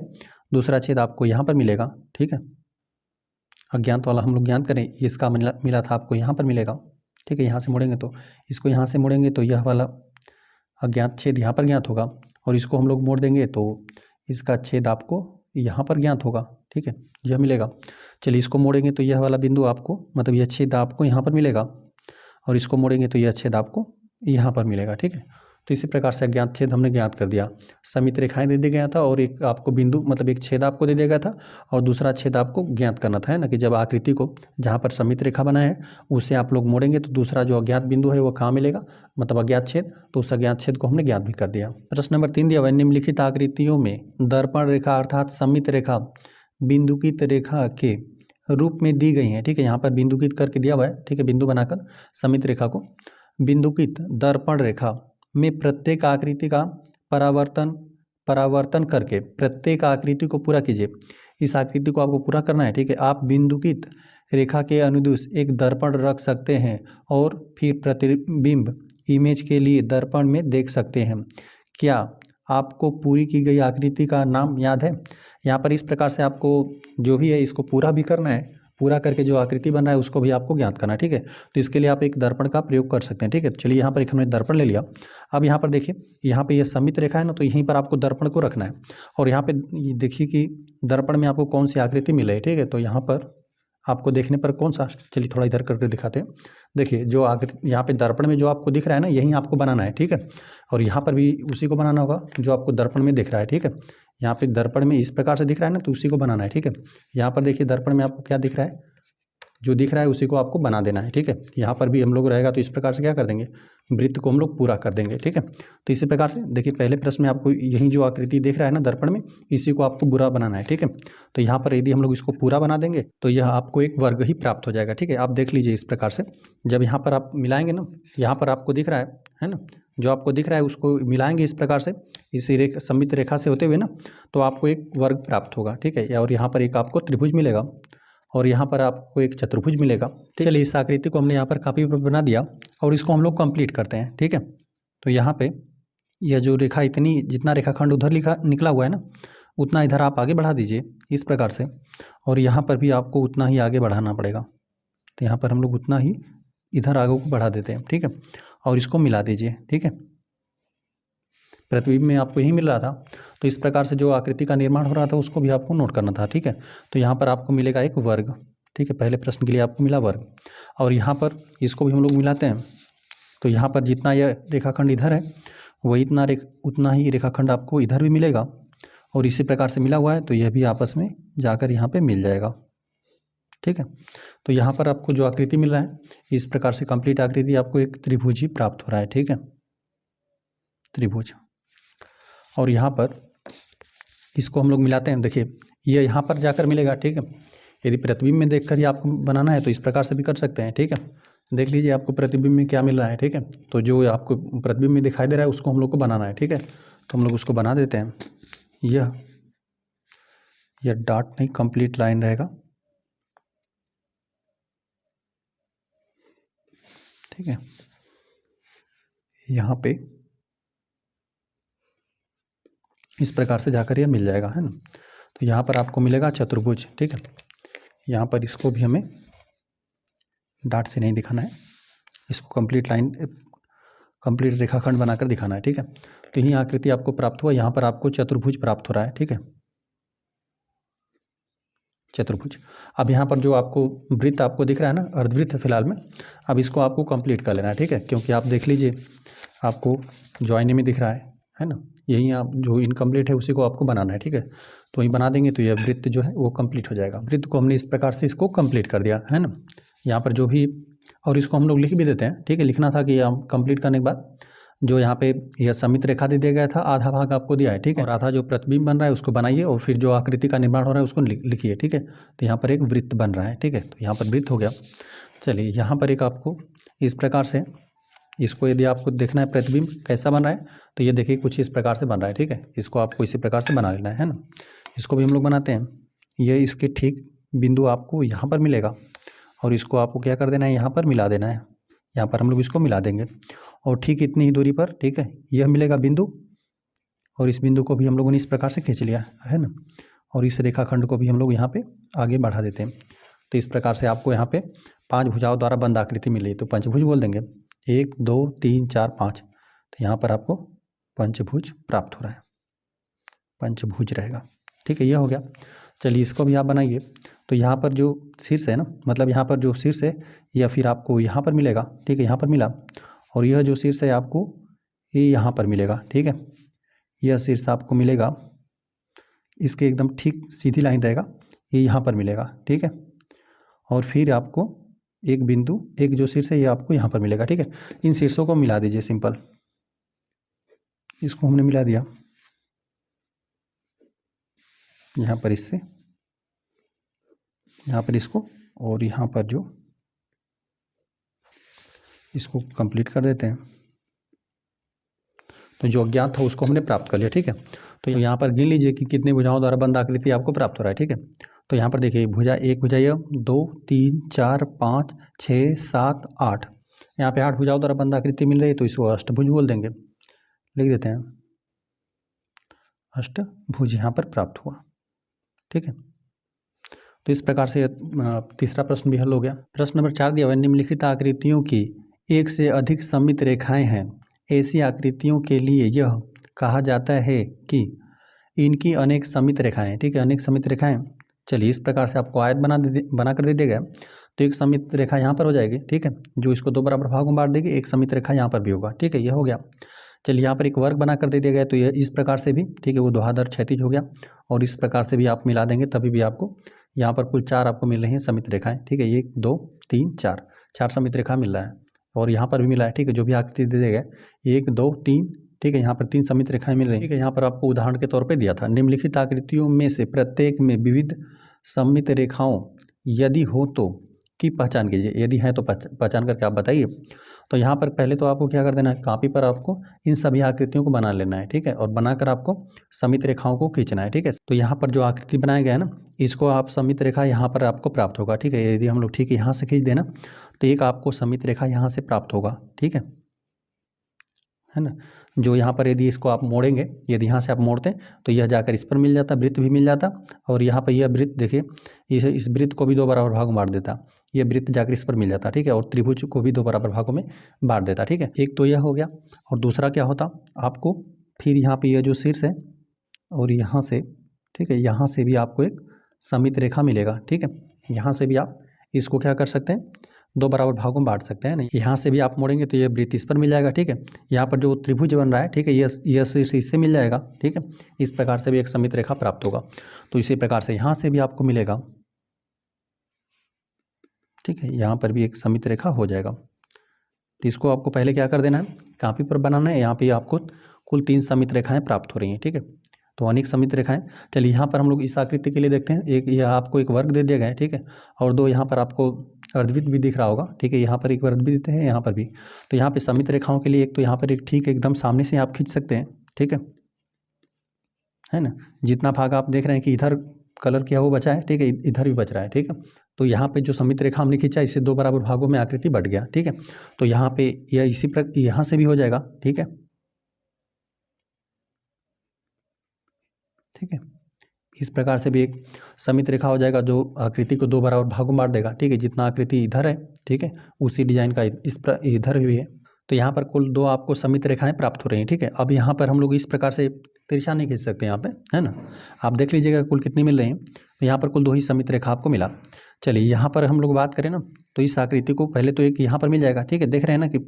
दूसरा छेद आपको यहाँ पर मिलेगा, ठीक है। अज्ञात वाला हम लोग ज्ञात करें, इसका मिला था आपको यहाँ पर मिलेगा, ठीक है। यहाँ से मोड़ेंगे तो इसको यहाँ से मोड़ेंगे तो यह वाला अज्ञात छेद यहाँ पर ज्ञात होगा और इसको हम लोग मोड़ देंगे तो इसका छेद आपको यहाँ पर ज्ञात होगा, ठीक है, यह मिलेगा। चलिए इसको मोड़ेंगे तो यह वाला बिंदु आपको, मतलब यह छेद आपको यहाँ पर मिलेगा और इसको मोड़ेंगे तो यह छेद आपको यहाँ पर मिलेगा, ठीक है। तो इसी प्रकार से अज्ञात छेद हमने ज्ञात कर दिया। सममित रेखाएं दे दिया गया था और एक आपको बिंदु, मतलब एक छेद आपको दे दिया गया था और दूसरा छेद आपको ज्ञात करना था, है ना, कि जब आकृति को जहाँ पर सममित रेखा बना है उसे आप लोग मोड़ेंगे तो दूसरा जो अज्ञात बिंदु है वो कहाँ मिलेगा, मतलब अज्ञात छेद, तो उस अज्ञात छेद को हमने ज्ञात भी कर दिया। प्रश्न नंबर 3 दिया हुआ है, निम्नलिखित आकृतियों में दर्पण रेखा अर्थात सममित रेखा बिंदुकित रेखा के रूप में दी गई है, ठीक है। यहाँ पर बिंदुकित करके दिया हुआ है, ठीक है, बिंदु बनाकर सममित रेखा को बिंदुकित दर्पण रेखा में प्रत्येक आकृति का परावर्तन करके प्रत्येक आकृति को पूरा कीजिए। इस आकृति को आपको पूरा करना है, ठीक है। आप बिंदुकित रेखा के अनुदिश एक दर्पण रख सकते हैं और फिर प्रतिबिंब इमेज के लिए दर्पण में देख सकते हैं। क्या आपको पूरी की गई आकृति का नाम याद है? यहाँ पर इस प्रकार से आपको जो भी है इसको पूरा भी करना है पूरा करके जो आकृति बन रहा है उसको भी आपको ज्ञात करना है, ठीक है। तो इसके लिए आप एक दर्पण का प्रयोग कर सकते हैं, ठीक है। तो चलिए यहाँ पर एक हमने दर्पण ले लिया। अब यहाँ पर देखिए, यहाँ पे ये सममित रेखा है ना, तो यहीं पर आपको दर्पण को रखना है और यहाँ पे देखिए कि दर्पण में आपको कौन सी आकृति मिल रही है, ठीक है। तो यहाँ पर आपको देखने पर कौन सा, चलिए थोड़ा इधर करके दिखाते हैं। देखिए जो आकृति यहाँ पे दर्पण में जो आपको दिख रहा है ना, यही आपको बनाना है, ठीक है। और यहाँ पर भी उसी को बनाना होगा जो आपको दर्पण में दिख रहा है, ठीक है। यहाँ पे दर्पण में इस प्रकार से दिख रहा है ना, तो उसी को बनाना है, ठीक है। यहाँ पर देखिए दर्पण में आपको क्या दिख रहा है, जो दिख रहा है उसी को आपको बना देना है, ठीक है। यहाँ पर भी हम लोग रहेगा तो इस प्रकार से क्या कर देंगे, वृत्त को हम लोग पूरा कर देंगे, ठीक है। तो इसी प्रकार से देखिए पहले प्रश्न में आपको यही जो आकृति दिख रहा है ना दर्पण में, इसी को आपको पूरा बनाना है, ठीक है। तो यहाँ पर यदि हम लोग इसको पूरा बना देंगे तो यह आपको एक वर्ग ही प्राप्त हो जाएगा, ठीक है। आप देख लीजिए इस प्रकार से जब यहाँ पर आप मिलाएंगे ना, यहाँ पर आपको दिख रहा है ना, जो आपको दिख रहा है उसको मिलाएंगे इस प्रकार से, इसी रेखा सममित रेखा से होते हुए ना, तो आपको एक वर्ग प्राप्त होगा, ठीक है। और यहाँ पर एक आपको त्रिभुज मिलेगा और यहाँ पर आपको एक चतुर्भुज मिलेगा। चलिए इस आकृति को हमने यहाँ पर कापी पर बना दिया और इसको हम लोग कंप्लीट करते हैं, ठीक है। तो यहाँ पे यह जो रेखा इतनी जितना रेखाखंड उधर निकला हुआ है ना, उतना इधर आप आगे बढ़ा दीजिए इस प्रकार से, और यहाँ पर भी आपको उतना ही आगे बढ़ाना पड़ेगा। तो यहाँ पर हम लोग उतना ही इधर आगे को बढ़ा देते हैं, ठीक है। और इसको मिला दीजिए, ठीक है। प्रतिबिंब में आपको यही मिल रहा था, तो इस प्रकार से जो आकृति का निर्माण हो रहा था उसको भी आपको नोट करना था, ठीक है। तो यहाँ पर आपको मिलेगा एक वर्ग, ठीक है। पहले प्रश्न के लिए आपको मिला वर्ग, और यहाँ पर इसको भी हम लोग मिलाते हैं। तो यहाँ पर जितना यह रेखाखंड इधर है वही उतना ही रेखाखंड आपको इधर भी मिलेगा, और इसी प्रकार से मिला हुआ है तो यह भी आपस में जाकर यहाँ पर मिल जाएगा, ठीक है। तो यहाँ पर आपको जो आकृति मिल रहा है इस प्रकार से कंप्लीट आकृति आपको एक त्रिभुज ही प्राप्त हो रहा है, ठीक है, त्रिभुज। और यहाँ पर इसको हम लोग मिलाते हैं, देखिए ये यहाँ पर जाकर मिलेगा, ठीक है। यदि प्रतिबिंब में देखकर ही आपको बनाना है तो इस प्रकार से भी कर सकते हैं, ठीक है। देख लीजिए आपको प्रतिबिंब में क्या मिल रहा है, ठीक है। तो जो आपको प्रतिबिंब में दिखाई दे रहा है उसको हम लोग को बनाना है, ठीक है। तो हम लोग उसको बना देते हैं। यह डॉट नहीं कंप्लीट लाइन रहेगा, ठीक है। यहाँ पे इस प्रकार से जाकर यह मिल जाएगा, है ना। तो यहाँ पर आपको मिलेगा चतुर्भुज, ठीक है। यहाँ पर इसको भी हमें डॉट से नहीं दिखाना है, इसको कंप्लीट लाइन कंप्लीट रेखाखंड बनाकर दिखाना है, ठीक है। तो यही आकृति आपको प्राप्त हुआ, यहाँ पर आपको चतुर्भुज प्राप्त हो रहा है, ठीक है, चतुर्भुज। अब यहाँ पर जो आपको वृत्त आपको दिख रहा है ना, अर्धवृत्त फिलहाल में, अब इसको आपको कंप्लीट कर लेना है, ठीक है। क्योंकि आप देख लीजिए आपको जो आईने में दिख रहा है ना, यही आप जो इनकम्प्लीट है उसी को आपको बनाना है, ठीक है। तो वही बना देंगे तो यह वृत्त जो है वो कंप्लीट हो जाएगा। वृत्त को हमने इस प्रकार से इसको कंप्लीट कर दिया, है ना। यहाँ पर जो भी, और इसको हम लोग लिख भी देते हैं, ठीक है। लिखना था कि हम कंप्लीट करने के बाद जो यहाँ पे यह सममित रेखा दे दिया गया था, आधा भाग आपको दिया है, ठीक है। और आधा जो प्रतिबिंब बन रहा है उसको बनाइए और फिर जो आकृति का निर्माण हो रहा है उसको लिखिए, ठीक है। तो यहाँ पर एक वृत्त बन रहा है, ठीक है। तो यहाँ पर वृत्त हो गया। चलिए यहाँ पर एक आपको इस प्रकार से इसको यदि आपको देखना है प्रतिबिंब कैसा बन रहा है, तो ये देखिए कुछ इस प्रकार से बन रहा है, ठीक है। इसको आपको इसी प्रकार से बना लेना है ना। इसको भी हम लोग बनाते हैं। ये इसके ठीक बिंदु आपको यहाँ पर मिलेगा और इसको आपको क्या कर देना है, यहाँ पर मिला देना है। यहाँ पर हम लोग इसको मिला देंगे और ठीक इतनी ही दूरी पर, ठीक है, यह मिलेगा बिंदु, और इस बिंदु को भी हम लोगों ने इस प्रकार से खींच लिया है ना। और इस रेखाखंड को भी हम लोग यहाँ पे आगे बढ़ा देते हैं। तो इस प्रकार से आपको यहाँ पे 5 भुजाओं द्वारा बंद आकृति मिली, तो पंचभुज बोल देंगे। 1 2 3 4 5, तो यहाँ पर आपको पंचभुज प्राप्त हो रहा है, पंचभुज रहेगा, ठीक है। यह हो गया। चलिए इसको भी आप बनाइए। तो यहाँ पर जो शीर्ष है ना, मतलब यहाँ पर जो शीर्ष है या फिर आपको यहाँ पर मिलेगा, ठीक है, यहाँ पर मिला, और यह जो शीर्ष है आपको ये यहाँ पर मिलेगा, ठीक है। यह शीर्ष आपको मिलेगा, इसके एकदम ठीक सीधी लाइन रहेगा, ये यहाँ पर मिलेगा, ठीक है। और फिर आपको एक बिंदु, एक जो शीर्ष है ये आपको यहाँ पर मिलेगा, ठीक है। इन शीर्षों को मिला दीजिए सिंपल, इसको हमने मिला दिया यहाँ पर इससे, यहाँ पर इसको, और यहाँ पर जो इसको कंप्लीट कर देते हैं। तो जो अज्ञात था उसको हमने प्राप्त कर लिया, ठीक है। तो यहाँ पर गिन लीजिए कि कितनी भुजाओं द्वारा बंद आकृति आपको प्राप्त हो रहा है, ठीक है। तो यहाँ पर देखिए भुजा एक, भुजा यह 2 3 4 5 6 7 8, यहाँ पे 8 भुजाओं द्वारा बंद आकृति मिल रही है, तो इसको अष्टभुज बोल देंगे, लिख देते हैं अष्टभुज यहाँ पर प्राप्त हुआ, ठीक है। तो इस प्रकार से तीसरा प्रश्न भी हल हो गया। प्रश्न नंबर 4 दिया हुआ है, निम्नलिखित आकृतियों की एक से अधिक सममित रेखाएं हैं, ऐसी आकृतियों के लिए यह कहा जाता है कि इनकी अनेक सममित रेखाएं हैं। ठीक है, अनेक सममित रेखाएं। चलिए इस प्रकार से आपको आयत बना कर दे दिया गया, तो एक सममित रेखा यहाँ पर हो जाएगी। ठीक है, जो इसको दो बराबर भागों में बांट देगी, एक सममित रेखा यहाँ पर भी होगा। ठीक है, यह हो गया। चलिए यहाँ पर एक वर्ग बना कर दे दिया गया, तो यह इस प्रकार से भी, ठीक है, वो ऊर्ध्वाधर क्षैतिज हो गया, और इस प्रकार से भी आप मिला देंगे तभी भी आपको यहाँ पर कुल 4 आपको मिल रही हैं सममित रेखाएं। ठीक है, 1 2 3 4 सममित रेखा मिल रहा है, और यहाँ पर भी मिला है। ठीक है, जो भी आकृति दे दिया गया 1 2 3, ठीक है, यहाँ पर 3 सममित रेखाएं मिल रही हैं। ठीक है, यहाँ पर आपको उदाहरण के तौर पे दिया था, निम्नलिखित आकृतियों में से प्रत्येक में विविध सममित रेखाओं यदि हो तो की पहचान कीजिए। यदि है तो पहचान करके आप बताइए। तो यहाँ पर पहले तो आपको क्या कर देना है, कापी पर आपको इन सभी आकृतियों को बना लेना है। ठीक है, और बनाकर आपको सममित रेखाओं को खींचना है। ठीक है, तो यहाँ पर जो आकृति बनाया गया है ना, इसको आप सममित रेखा यहाँ पर आपको प्राप्त होगा। ठीक है, यदि हम लोग ठीक है यहाँ से खींच देना, तो एक आपको सममित रेखा यहाँ से प्राप्त होगा। ठीक है ना, जो यहाँ पर यदि इसको आप मोड़ेंगे, यदि यहाँ से आप मोड़ते हैं तो यह जाकर इस पर मिल जाता, वृत्त भी मिल जाता, और यहाँ पर यह वृत्त देखिए, इस वृत्त को भी 2 बराबर भागों में बांट देता, यह वृत्त जाकर इस पर मिल जाता। ठीक है, और त्रिभुज को भी 2 बराबर भागों में बांट देता। ठीक है, एक तो यह हो गया, और दूसरा क्या होता आपको, फिर यहाँ पर यह जो शीर्ष है और यहाँ से, ठीक है, यहाँ से भी आपको एक सममित रेखा मिलेगा। ठीक है, यहाँ से भी आप इसको क्या कर सकते हैं, 2 बराबर भागों में बांट सकते हैं। नहीं, यहाँ से भी आप मोड़ेंगे तो ये वृत्त इस पर मिल जाएगा। ठीक है, यहाँ पर जो त्रिभुज बन रहा है, ठीक है, यह शीर्ष इससे मिल जाएगा। ठीक है, इस प्रकार से भी एक सममित रेखा प्राप्त होगा। तो इसी प्रकार से यहाँ से भी आपको मिलेगा। ठीक है, यहाँ पर भी एक सममित रेखा हो जाएगा। तो इसको आपको पहले क्या कर देना है, कापी पर बनाना है। यहाँ पे आपको कुल 3 सममित रेखाएं प्राप्त हो रही हैं। ठीक है, तो अनेक सममित रेखाएं। चलिए यहाँ पर हम लोग इस आकृति के लिए देखते हैं, एक यह आपको एक वर्ग दे दिया गया है। ठीक है, और 2 यहाँ पर आपको अर्धवृत्त भी दिख रहा होगा। ठीक है, यहाँ पर एक अर्धवृत्त है, यहाँ पर भी। तो यहाँ पे सममित रेखाओं के लिए एक तो यहाँ पर एक ठीक एकदम सामने से आप खींच सकते हैं। ठीक है ना, जितना भाग आप देख रहे हैं कि इधर कलर किया वो बचा है, ठीक है, इधर भी बच रहा है। ठीक है, तो यहाँ पे जो सममित रेखा हमने खींचा, इससे 2 बराबर भागों में आकृति बट गया। ठीक है, तो यहाँ पे यह इसी प्रकार यहाँ से भी हो जाएगा। ठीक है, ठीक है, इस प्रकार से भी एक सममित रेखा हो जाएगा, जो आकृति को 2 बराबर भागों में बांट देगा। ठीक है, जितना आकृति इधर है, ठीक है, उसी डिजाइन का इधर भी है। तो यहाँ पर कुल 2 आपको सममित रेखाएं प्राप्त हो रही हैं। ठीक है, अब यहाँ पर हम लोग इस प्रकार से तिरछा नहीं खींच सकते यहाँ पे, है ना। आप देख लीजिएगा कुल कितनी मिल रही हैं। तो यहाँ पर कुल 2 ही सममित रेखा आपको मिला। चलिए यहाँ पर हम लोग बात करें ना, तो इस आकृति को पहले तो एक यहाँ पर मिल जाएगा। ठीक है, देख रहे हैं ना कि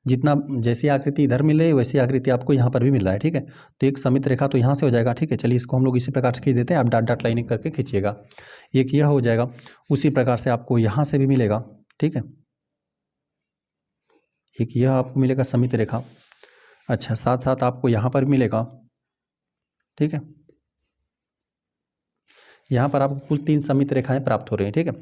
जितना जैसी आकृति इधर मिल रही है वैसी आकृति आपको यहाँ पर भी मिल रहा है। ठीक है, तो एक सममित रेखा तो यहाँ से हो जाएगा। ठीक है, चलिए इसको हम लोग इसी प्रकार से खींच देते हैं। आप डॉट डॉट लाइनिंग करके खींचिएगा, एक यह हो जाएगा। उसी प्रकार से आपको यहाँ से भी मिलेगा। ठीक है, एक यह आपको मिलेगा सममित रेखा। अच्छा, साथ साथ आपको यहाँ पर मिलेगा। ठीक है, यहाँ पर आपको कुल 3 सममित रेखाएं प्राप्त हो रही हैं। ठीक है,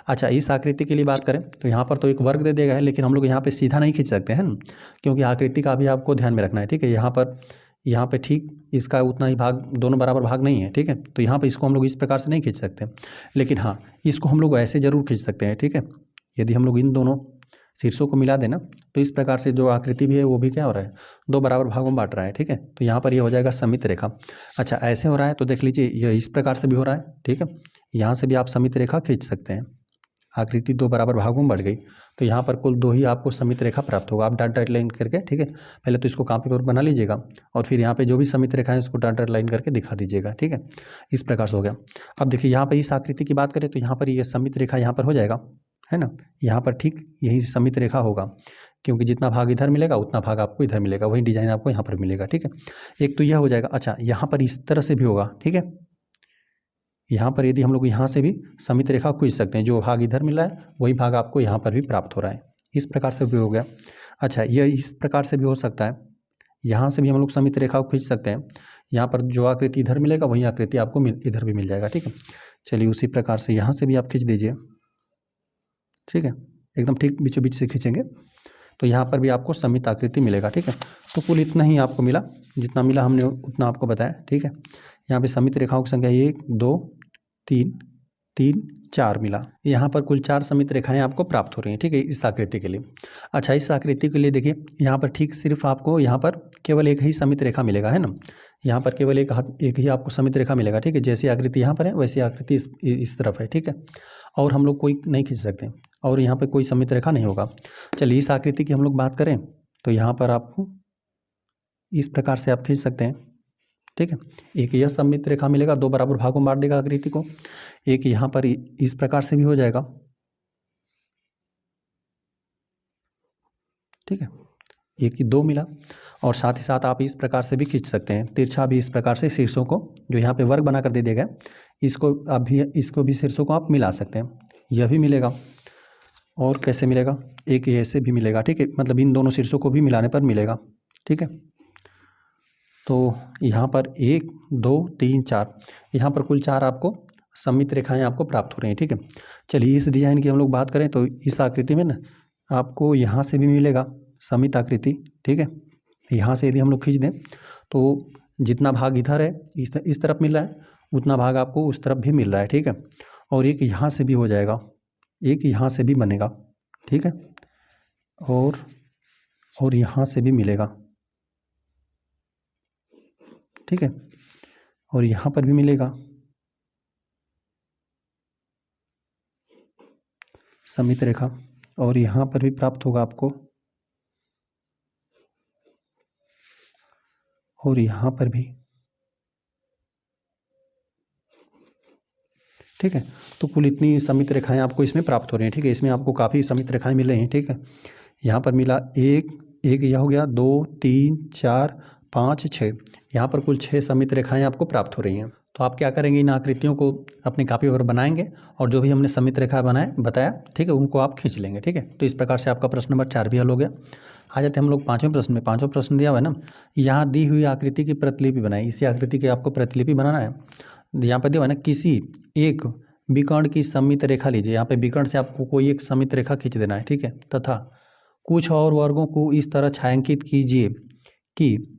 अच्छा, इस आकृति के लिए बात करें तो यहाँ पर तो एक वर्ग दे दिया गया है, लेकिन हम लोग यहाँ पे सीधा नहीं खींच सकते हैं ना, क्योंकि आकृति का भी आपको ध्यान में रखना है। ठीक है, यहाँ पे ठीक इसका उतना ही भाग, दोनों बराबर भाग नहीं है। ठीक है, तो यहाँ पे इसको हम लोग इस प्रकार से नहीं खींच सकते, लेकिन हाँ, इसको हम लोग ऐसे जरूर खींच सकते हैं। ठीक है, यदि हम लोग इन दोनों शीर्षों को मिला देना, तो इस प्रकार से जो आकृति भी है वो भी क्या हो रहा है, 2 बराबर भागों में बांट रहा है। ठीक है, तो यहाँ पर ये हो जाएगा सममित रेखा। अच्छा, ऐसे हो रहा है तो देख लीजिए, यह इस प्रकार से भी हो रहा है। ठीक है, यहाँ से भी आप सममित रेखा खींच सकते हैं। आकृति 2 बराबर भागों में बढ़ गई, तो यहाँ पर कुल 2 ही आपको सममित रेखा प्राप्त होगा। आप डॉट डॉट लाइन करके, ठीक है, पहले तो इसको कॉपी पर बना लीजिएगा, और फिर यहाँ पे जो भी सममित रेखा है उसको डॉट डॉट लाइन करके दिखा दीजिएगा। ठीक है, इस प्रकार से हो गया। अब देखिए यहाँ पर इस आकृति की बात करें तो यहाँ पर ये सममित रेखा यहाँ पर हो जाएगा, है ना। यहाँ पर ठीक यही सममित रेखा होगा, क्योंकि जितना भाग इधर मिलेगा उतना भाग आपको इधर मिलेगा, वही डिजाइन आपको यहाँ पर मिलेगा। ठीक है, एक तो यह हो जाएगा। अच्छा, यहाँ पर इस तरह से भी होगा। ठीक है, यहाँ पर यदि हम लोग यहाँ से भी सममित रेखा खींच सकते हैं, जो भाग इधर मिल रहा है वही भाग आपको यहाँ पर भी प्राप्त हो रहा है। इस प्रकार से भी हो गया। अच्छा, यह इस प्रकार से भी हो सकता है, यहाँ से भी हम लोग सममित रेखा को खींच सकते हैं। यहाँ पर जो आकृति इधर मिलेगा वही आकृति आपको इधर भी मिल जाएगा। ठीक है, चलिए उसी प्रकार से यहाँ से भी आप खींच दीजिए। ठीक है, एकदम ठीक बीचों बीच से खींचेंगे तो यहाँ पर भी आपको सममित आकृति मिलेगा। ठीक है, तो कुल इतना ही आपको मिला, जितना मिला हमने उतना आपको बताया। ठीक है, यहाँ पे सममित रेखाओं की संख्या 1 2 3 3 4 मिला। यहाँ पर कुल 4 सममित रेखाएं आपको प्राप्त हो रही हैं। ठीक है, इस आकृति के लिए। अच्छा, इस आकृति के लिए देखिए, यहाँ पर ठीक सिर्फ आपको यहाँ पर केवल एक ही समित रेखा मिलेगा, है ना। यहाँ पर केवल एक ही आपको समित रेखा मिलेगा, ठीक है। जैसी आकृति यहाँ पर है वैसी आकृति इस तरफ है, ठीक है। और हम लोग कोई नहीं खींच सकते और यहाँ पे कोई समित रेखा नहीं होगा। चलिए इस आकृति की हम लोग बात करें तो यहाँ पर आपको इस प्रकार से आप खींच सकते हैं, ठीक है। एक यह समित रेखा मिलेगा, दो बराबर भागों में बांट देगा आकृति को। एक यहाँ पर इस प्रकार से भी हो जाएगा, ठीक है। एक ही दो मिला। और साथ ही साथ आप इस प्रकार से भी खींच सकते हैं, तिरछा भी इस प्रकार से शीर्षों को जो यहाँ पे वर्ग बना कर दे दिया गया, इसको भी शीर्षों को आप मिला सकते हैं। यह भी मिलेगा। और कैसे मिलेगा, एक ऐसे भी मिलेगा, ठीक है। मतलब इन दोनों शीर्षों को भी मिलाने पर मिलेगा, ठीक है। तो यहाँ पर 1 2 3 4, यहाँ पर कुल 4 आपको समित रेखाएं आपको प्राप्त हो रही हैं, ठीक है। चलिए इस डिजाइन की हम लोग बात करें तो इस आकृति में ना आपको यहाँ से भी मिलेगा समित आकृति, ठीक है। यहाँ से यदि हम लोग खींच दें तो जितना भाग इधर है इस तरफ मिल रहा है, उतना भाग आपको उस तरफ भी मिल रहा है, ठीक है। और एक यहाँ से भी हो जाएगा, एक यहाँ से भी बनेगा, ठीक है। और यहाँ से भी मिलेगा, ठीक है। और यहाँ पर भी मिलेगा समित रेखा, और यहाँ पर भी प्राप्त होगा आपको, और यहाँ पर भी, ठीक है। तो कुल इतनी समित रेखाएं आपको इसमें प्राप्त हो रही हैं, ठीक है। इसमें आपको काफ़ी समित रेखाएं मिल रही हैं, ठीक है। यहाँ पर मिला एक यह हो गया, 2 3 4 5 6, यहाँ पर कुल 6 समित रेखाएं आपको प्राप्त हो रही हैं। तो आप क्या करेंगे, इन आकृतियों को अपनी कापी पर बनाएंगे और जो भी हमने समित रेखा बताया, ठीक है, उनको आप खींच लेंगे, ठीक है। तो इस प्रकार से आपका प्रश्न नंबर 4 भी हल हो गया। आ जाते हम लोग 5वें प्रश्न में। 5वां प्रश्न दिया हुआ है ना, यहाँ दी हुई आकृति की प्रतिलिपि बनाई। इसी आकृति की आपको प्रतिलिपि बनाना है। यहाँ पर दिया हुआ है ना, किसी एक विकर्ण की समित रेखा लीजिए। यहाँ पे विकर्ण से आपको कोई एक समित रेखा खींच देना है, ठीक है। तथा कुछ और वर्गों को इस तरह छायांकित कीजिए कि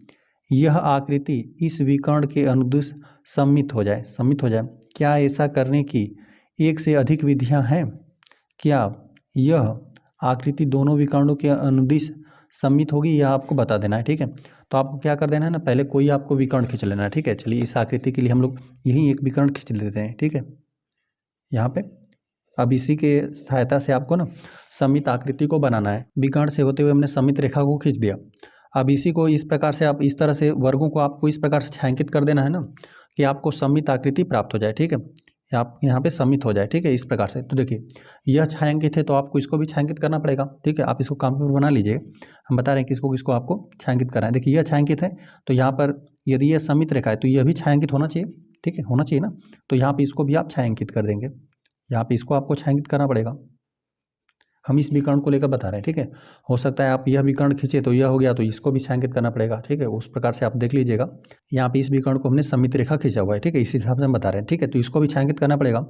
यह आकृति इस विकर्ण के अनुदिश सम्मित हो जाए। क्या ऐसा करने की एक से अधिक विधियां हैं? क्या यह आकृति दोनों विकर्णों के अनुदिश सम्मित होगी, यह आपको बता देना है, ठीक है। तो आपको क्या कर देना है ना, पहले कोई आपको विकर्ण खींच लेना है, ठीक है। चलिए इस आकृति के लिए हम लोग यही एक विकर्ण खींच लेते हैं, ठीक है, यहाँ पे। अब इसी के सहायता से आपको ना समित आकृति को बनाना है। विकर्ण से होते हुए हमने समित रेखा को खींच दिया। अब इसी को इस प्रकार से आप इस तरह से वर्गों को आपको इस प्रकार से छायांकित कर देना है ना कि आपको समित आकृति प्राप्त हो जाए, ठीक है। आप यहाँ पे समित हो जाए, ठीक है, इस प्रकार से। तो देखिए यह छायांकित है तो आपको इसको भी छायांकित करना पड़ेगा, ठीक है। आप इसको कापी पर बना लीजिए। हम बता रहे हैं कि किसको आपको छायांकित करना है। देखिए यह छायांकित है तो यहाँ पर यदि यह समित रेखा है तो यह भी छायांकित होना चाहिए, ठीक है, होना चाहिए ना। तो यहाँ पर इसको भी आप छायांकित कर देंगे। यहाँ पे इसको आपको छायांकित करना पड़ेगा। हम इस विकर्ण को लेकर बता रहे हैं, ठीक है। हो सकता है आप यह विकर्ण खींचे तो यह हो गया तो इसको भी छायांकित करना पड़ेगा, ठीक है। उस प्रकार से आप देख लीजिएगा। यहाँ पे इस विकर्ण को हमने समित रेखा खींचा हुआ है, ठीक है, इस हिसाब से हम बता रहे हैं, ठीक है। तो इसको भी छायांकित करना पड़ेगा।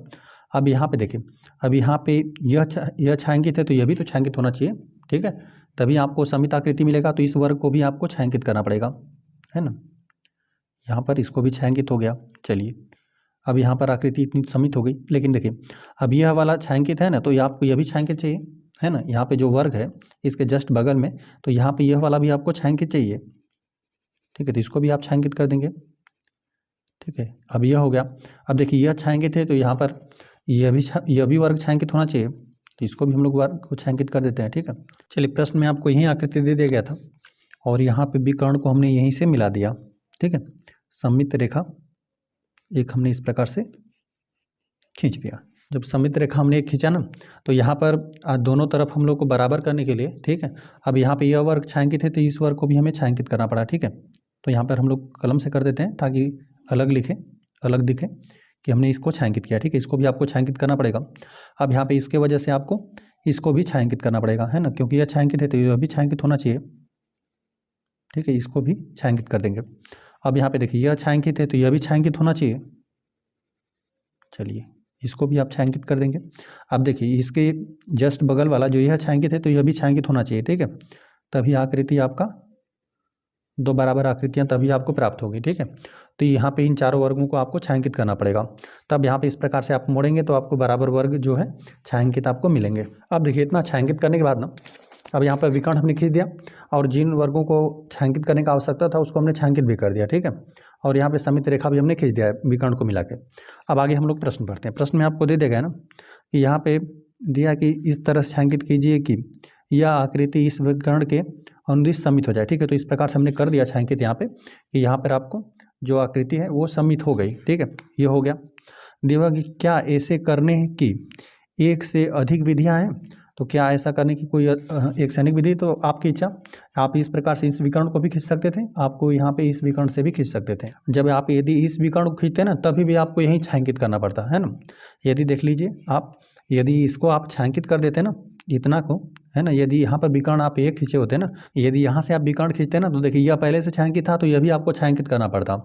अब यहाँ पे देखिए, अब यहाँ पे यह छायांकित है तो यह भी तो छायांकित होना चाहिए, ठीक है, तभी आपको समित आकृति मिलेगा। तो इस वर्ग को भी आपको छायांकित करना पड़ेगा, है ना। यहाँ पर इसको भी छायांकित हो गया। चलिए अब यहाँ पर आकृति इतनी समित हो गई, लेकिन देखिए अब यह वाला छायांकित है ना, तो आपको यह भी छायांकित चाहिए, है ना। यहाँ पे जो वर्ग है इसके जस्ट बगल में, तो यहाँ पे यह वाला भी आपको छायांकित चाहिए, ठीक है। तो इसको भी आप छायांकित कर देंगे, ठीक है। अब यह हो गया। अब देखिए यह छायांकित है तो यहाँ पर यह भी वर्ग छायांकित होना चाहिए, तो इसको भी हम लोग वर्ग को छायांकित कर देते हैं, ठीक है। चलिए प्रश्न में आपको यही आकृति दे दिया गया था और यहाँ पे विकर्ण को हमने यहीं से मिला दिया, ठीक है। समित रेखा एक हमने इस प्रकार से खींच दिया। जब समित रेखा हमने एक खींचा ना, तो यहाँ पर दोनों तरफ हम लोग को बराबर करने के लिए, ठीक है, अब यहाँ पे यह वर्ग छायांकित है तो इस वर्ग को भी हमें छायांकित करना पड़ा, ठीक है। तो यहाँ पर हम लोग कलम से कर देते हैं ताकि अलग दिखे कि हमने इसको छायांकित किया, ठीक है। इसको भी आपको छायांकित करना पड़ेगा। अब यहाँ पे इसके वजह से आपको इसको भी छायांकित करना पड़ेगा, है ना, क्योंकि यह छायांकित है तो यह भी छायांकित होना चाहिए, ठीक है। इसको भी छायांकित कर देंगे। अब यहाँ पे देखिए यह छायांकित है तो यह भी छायांकित होना चाहिए। चलिए इसको भी आप छायांकित कर देंगे। अब देखिए इसके जस्ट बगल वाला जो यह छायांकित है तो यह भी छायांकित होना चाहिए, ठीक है। तभी आकृति आपका दो बराबर आकृतियां तभी आपको प्राप्त होगी, ठीक है। तो यहाँ पे इन चारों वर्गों को आपको छायांकित करना पड़ेगा। तब यहाँ पे इस प्रकार से आप मोड़ेंगे तो आपको बराबर वर्ग जो है छायांकित आपको मिलेंगे। अब देखिए इतना छायांकित करने के बाद ना अब यहाँ पर विकर्ण हमने खींच दिया और जिन वर्गों को छायांकित करने का आवश्यकता था उसको हमने छायांकित भी कर दिया, ठीक है। और यहाँ पे समित रेखा भी हमने खींच दिया है विकर्ण को मिला के। अब आगे हम लोग प्रश्न पढ़ते हैं। प्रश्न में आपको दे देगा ना कि यहाँ पे दिया कि इस तरह से छायांकित कीजिए कि यह आकृति इस विकर्ण के अनुदिश समित हो जाए, ठीक है। तो इस प्रकार से हमने कर दिया छायांकित यहाँ पे कि यहाँ पर आपको जो आकृति है वो समित हो गई, ठीक है। ये हो गया। देवा कि क्या ऐसे करने की एक से अधिक विधियाँ हैं, तो क्या ऐसा करने की कोई एक से अधिक विधि, तो आपकी इच्छा, आप इस प्रकार से इस विकर्ण को भी खींच सकते थे, आपको यहाँ पे इस विकर्ण से भी खींच सकते थे। जब आप यदि इस विकर्ण को खींचते ना तभी भी आपको यही छायांकित करना पड़ता है ना। यदि देख लीजिए आप, यदि इसको आप छायांकित कर देते ना इतना को, है ना, यदि यहाँ पर विकर्ण आप एक खींचे होते ना, यदि यहाँ से आप विकर्ण खींचते ना तो देखिए यह पहले से छायांकित था तो यह भी आपको छायांकित करना पड़ता।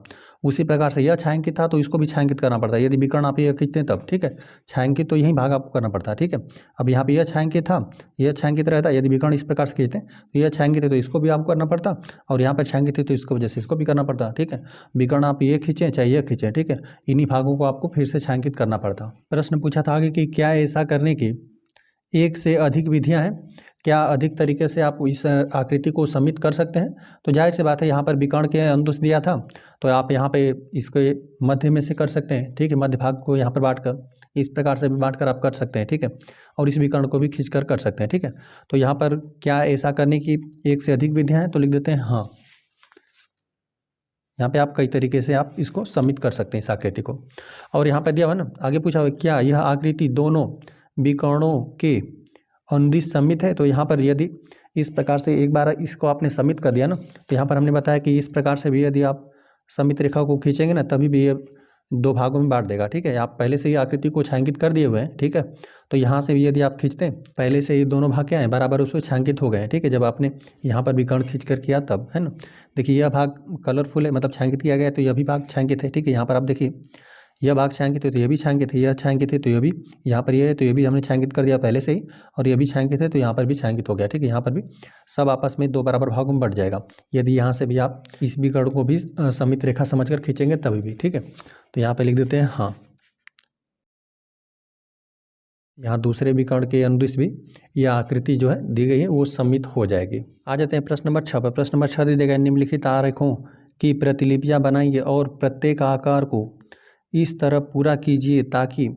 उसी प्रकार से यह छायांकित था तो इसको भी छायांकित करना पड़ता है। यदि विकर्ण आप यह खींचते हैं तब, ठीक है, छायांकित तो यही भाग आपको करना पड़ता है, ठीक है। अब यहाँ पे यह छायांकित था, यह छायांकित रहता, यदि विकर्ण इस प्रकार से खींचते तो यह छायांकित है तो इसको भी आपको करना पड़ता, और यहाँ पर छायांकित है तो इसको वजह से इसको भी करना पड़ता, ठीक है। विकर्ण आप ये खींचें चाहे यह खींचें, ठीक है, इन्हीं भागों को आपको फिर से छायांकित करना पड़ता। प्रश्न पूछा था आगे कि क्या ऐसा करने की एक से अधिक विधियां हैं, क्या अधिक तरीके से आप इस आकृति को समित कर सकते हैं। तो जाहिर सी बात है यहाँ पर विकर्ण के अनुदिश दिया था तो आप यहाँ पे इसके मध्य में से कर सकते हैं, ठीक है, मध्य भाग को यहाँ पर बांटकर इस प्रकार से भी बांटकर आप कर सकते हैं, ठीक है। और इस विकर्ण को भी खींचकर कर सकते हैं, ठीक है। तो यहाँ पर क्या ऐसा करने की एक से अधिक विधियाँ हैं, तो लिख देते हैं हाँ। यहाँ पे आप कई तरीके से आप इसको समित कर सकते हैं इस आकृति को। और यहाँ पर दिया हुआ ना, आगे पूछा हुआ क्या यह आकृति दोनों विकर्णों के अनुदिश समित है। तो यहाँ पर यदि इस प्रकार से एक बार इसको आपने समित कर दिया ना, तो यहाँ पर हमने बताया कि इस प्रकार से भी यदि आप समित रेखा को खींचेंगे ना तभी भी ये दो भागों में बांट देगा, ठीक है। आप पहले से ही आकृति को छायांकित कर दिए हुए हैं, ठीक है। तो यहाँ से भी यदि आप खींचते हैं, पहले से ही दोनों भाग क्या हैं, बराबर उस पर छायांकित हो गए हैं, ठीक है। जब आपने यहाँ पर विकर्ण खींच कर किया तब, है ना। देखिए यह भाग कलरफुल है, मतलब छायांकित किया गया है, तो यह भी भाग छायांकित है, ठीक है। यहाँ पर आप देखिए यह भाग छायांकित है तो यह भी छायांकित है, यह छायांकित है तो यह भी, यहाँ पर यह है तो यह भी हमने छायांकित कर दिया पहले से ही, और यह भी छायांकित है तो यहाँ पर भी छायांकित हो गया, ठीक है। यहाँ पर भी सब आपस में दो बराबर भागों में बढ़ जाएगा यदि यहाँ से भी आप इस विकर्ण को भी समित रेखा समझकर खींचेंगे तभी भी, ठीक है। तो यहाँ पर लिख देते हैं हाँ। यहाँ दूसरे विकर्ण के अनुदिश भी यह आकृति जो है दी गई है वो समित हो जाएगी। आ जाते हैं प्रश्न नंबर 6 पर। प्रश्न नंबर 6 दे देगा निम्नलिखित आरेखों की प्रतिलिपियाँ बनाइए और प्रत्येक आकार को इस तरह पूरा कीजिए ताकि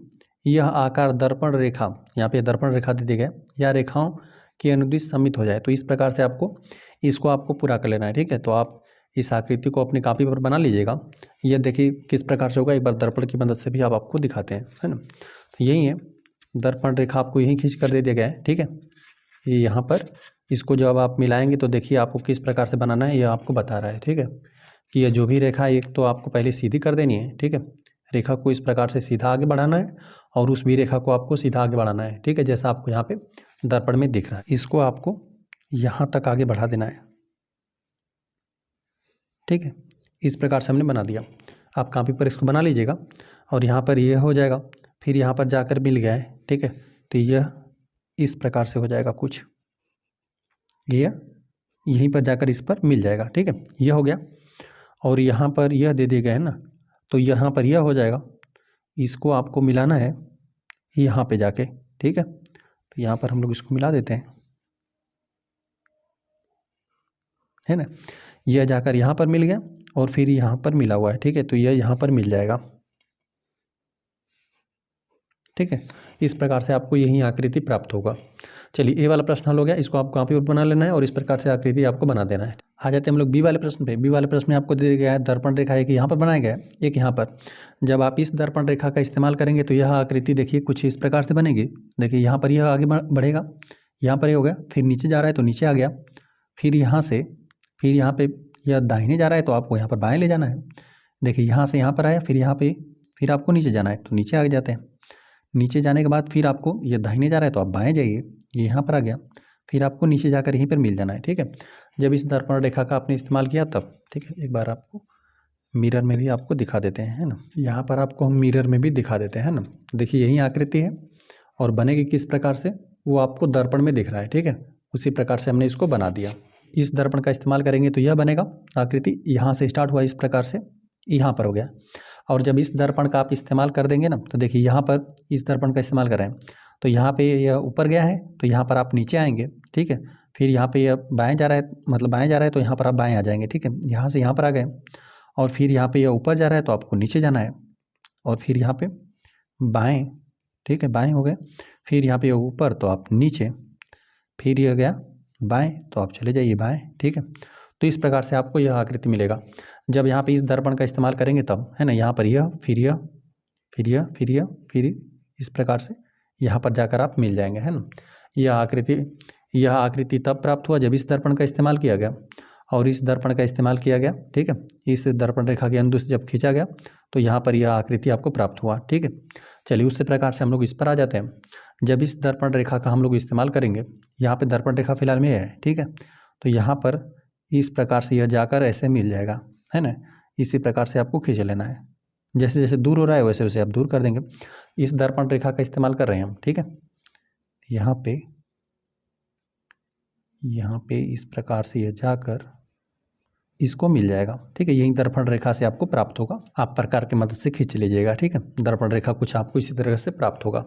यह आकार दर्पण रेखा, यहाँ पे दर्पण रेखा दे दी गई, या रेखाओं के अनुदिश समित हो जाए। तो इस प्रकार से आपको पूरा कर लेना है, ठीक है। तो आप इस आकृति को अपनी कॉपी पर बना लीजिएगा। यह देखिए किस प्रकार से होगा, एक बार दर्पण की मदद से भी आपको दिखाते हैं, है ना। तो यही है, दर्पण रेखा आपको यहीं खींच कर दे दिया गया है, ठीक है। ये यहाँ पर इसको जब आप मिलाएंगे तो देखिए आपको किस प्रकार से बनाना है, यह आपको बता रहा है, ठीक है। कि यह जो भी रेखा एक तो आपको पहले सीधी कर देनी है, ठीक है। रेखा को इस प्रकार से सीधा आगे बढ़ाना है और उस भी रेखा को आपको सीधा आगे बढ़ाना है, ठीक है, जैसा आपको यहाँ पे दर्पण में दिख रहा है। इसको आपको यहाँ तक आगे बढ़ा देना है, ठीक है। इस प्रकार से हमने बना दिया। आप कॉपी पर इसको बना लीजिएगा और यहाँ पर यह हो जाएगा, फिर यहाँ पर जाकर मिल गया है, ठीक है। तो यह इस प्रकार से हो जाएगा कुछ, यह यहीं पर जाकर इस पर मिल जाएगा, ठीक है। यह हो गया और यहाँ पर यह दे दिया गया है ना, तो यहाँ पर यह हो जाएगा। इसको आपको मिलाना है यहाँ पे जाके, ठीक है। तो यहाँ पर हम लोग इसको मिला देते हैं, है ना। यह जाकर यहाँ पर मिल गया और फिर यहाँ पर मिला हुआ है, ठीक है। तो यह यहाँ पर मिल जाएगा, ठीक है। इस प्रकार से आपको यही आकृति प्राप्त होगा। चलिए ए वाला प्रश्न हल हो गया, इसको आप कॉपी पर बना लेना है और इस प्रकार से आकृति आपको बना देना है। आ जाते हैं हम लोग बी वाले प्रश्न पे। बी वाले प्रश्न में आपको दे दिया गया है दर्पण रेखा एक यहाँ पर बनाया गया है, एक यहाँ पर। जब आप इस दर्पण रेखा का इस्तेमाल करेंगे तो यह आकृति देखिए कुछ इस प्रकार से बनेगी। देखिए यहाँ पर यह आगे बढ़ेगा, यहाँ पर ये हो गया, फिर नीचे जा रहा है तो नीचे आ गया, फिर यहाँ से फिर यहाँ पे यह दाहिने जा रहा है तो आपको यहाँ पर बाएँ ले जाना है। देखिए यहाँ से यहाँ पर आया, फिर यहाँ पे फिर आपको नीचे जाना है तो नीचे आगे जाते हैं। नीचे जाने के बाद फिर आपको ये दाहिने जा रहा है तो आप बाएं जाइए, ये यहाँ पर आ गया, फिर आपको नीचे जाकर यहीं पर मिल जाना है, ठीक है। जब इस दर्पण रेखा का आपने इस्तेमाल किया तब, ठीक है। एक बार आपको मिरर में भी आपको दिखा देते हैं, है ना। यहाँ पर आपको हम मिरर में भी दिखा देते हैं, है ना। देखिए यही आकृति है और बनेगी किस प्रकार से वो आपको दर्पण में दिख रहा है, ठीक है। उसी प्रकार से हमने इसको बना दिया। इस दर्पण का इस्तेमाल करेंगे तो यह बनेगा आकृति। यहाँ से स्टार्ट हुआ इस प्रकार से यहाँ पर हो गया, और जब इस दर्पण का आप इस्तेमाल कर देंगे ना तो देखिए यहाँ पर इस दर्पण का इस्तेमाल करें तो यहाँ पे यह ऊपर गया है तो यहाँ पर आप नीचे आएंगे, ठीक है। फिर यहाँ पे यह बाएं जा रहा है, मतलब बाएं जा रहा है तो यहाँ पर आप बाएं आ जाएंगे, ठीक है। यहाँ से यहाँ पर आ गए, और फिर यहाँ पे यह ऊपर जा रहा है तो आपको नीचे जाना है, और फिर यहाँ पे बाएं, ठीक है, बाएं हो गए। फिर यहाँ पे ऊपर तो आप नीचे, फिर यह गया बाएं तो आप चले जाइए बाएं, ठीक है। तो इस प्रकार से आपको यह आकृति मिलेगा। जब यहाँ पे इस दर्पण का इस्तेमाल करेंगे तब, है ना, यहाँ पर यह, फिर यह, फिर यह, फिर यह, फिर इस प्रकार से यहाँ पर जाकर आप मिल जाएंगे, है ना। यह आकृति तब प्राप्त हुआ जब इस दर्पण का इस्तेमाल किया गया, और इस दर्पण का इस्तेमाल किया गया, ठीक है। इस दर्पण रेखा के अंदर से जब खींचा गया तो यहाँ पर यह आकृति आपको प्राप्त हुआ, ठीक है। चलिए उसी प्रकार से हम लोग इस पर आ जाते हैं। जब इस दर्पण रेखा का हम लोग इस्तेमाल करेंगे, यहाँ पे दर्पण रेखा फिलहाल में है, ठीक है। तो यहाँ पर इस प्रकार से यह जाकर ऐसे मिल जाएगा, है ना। इसी प्रकार से आपको खींच लेना है। जैसे जैसे दूर हो रहा है वैसे वैसे आप दूर कर देंगे। इस दर्पण रेखा का इस्तेमाल कर रहे हैं हम, ठीक है। यहाँ पे इस प्रकार से यह जाकर इसको मिल जाएगा, ठीक है। यही दर्पण रेखा से आपको प्राप्त होगा। आप प्रकार की मदद से खींच लीजिएगा, ठीक है। दर्पण रेखा कुछ आपको इसी तरह से प्राप्त होगा।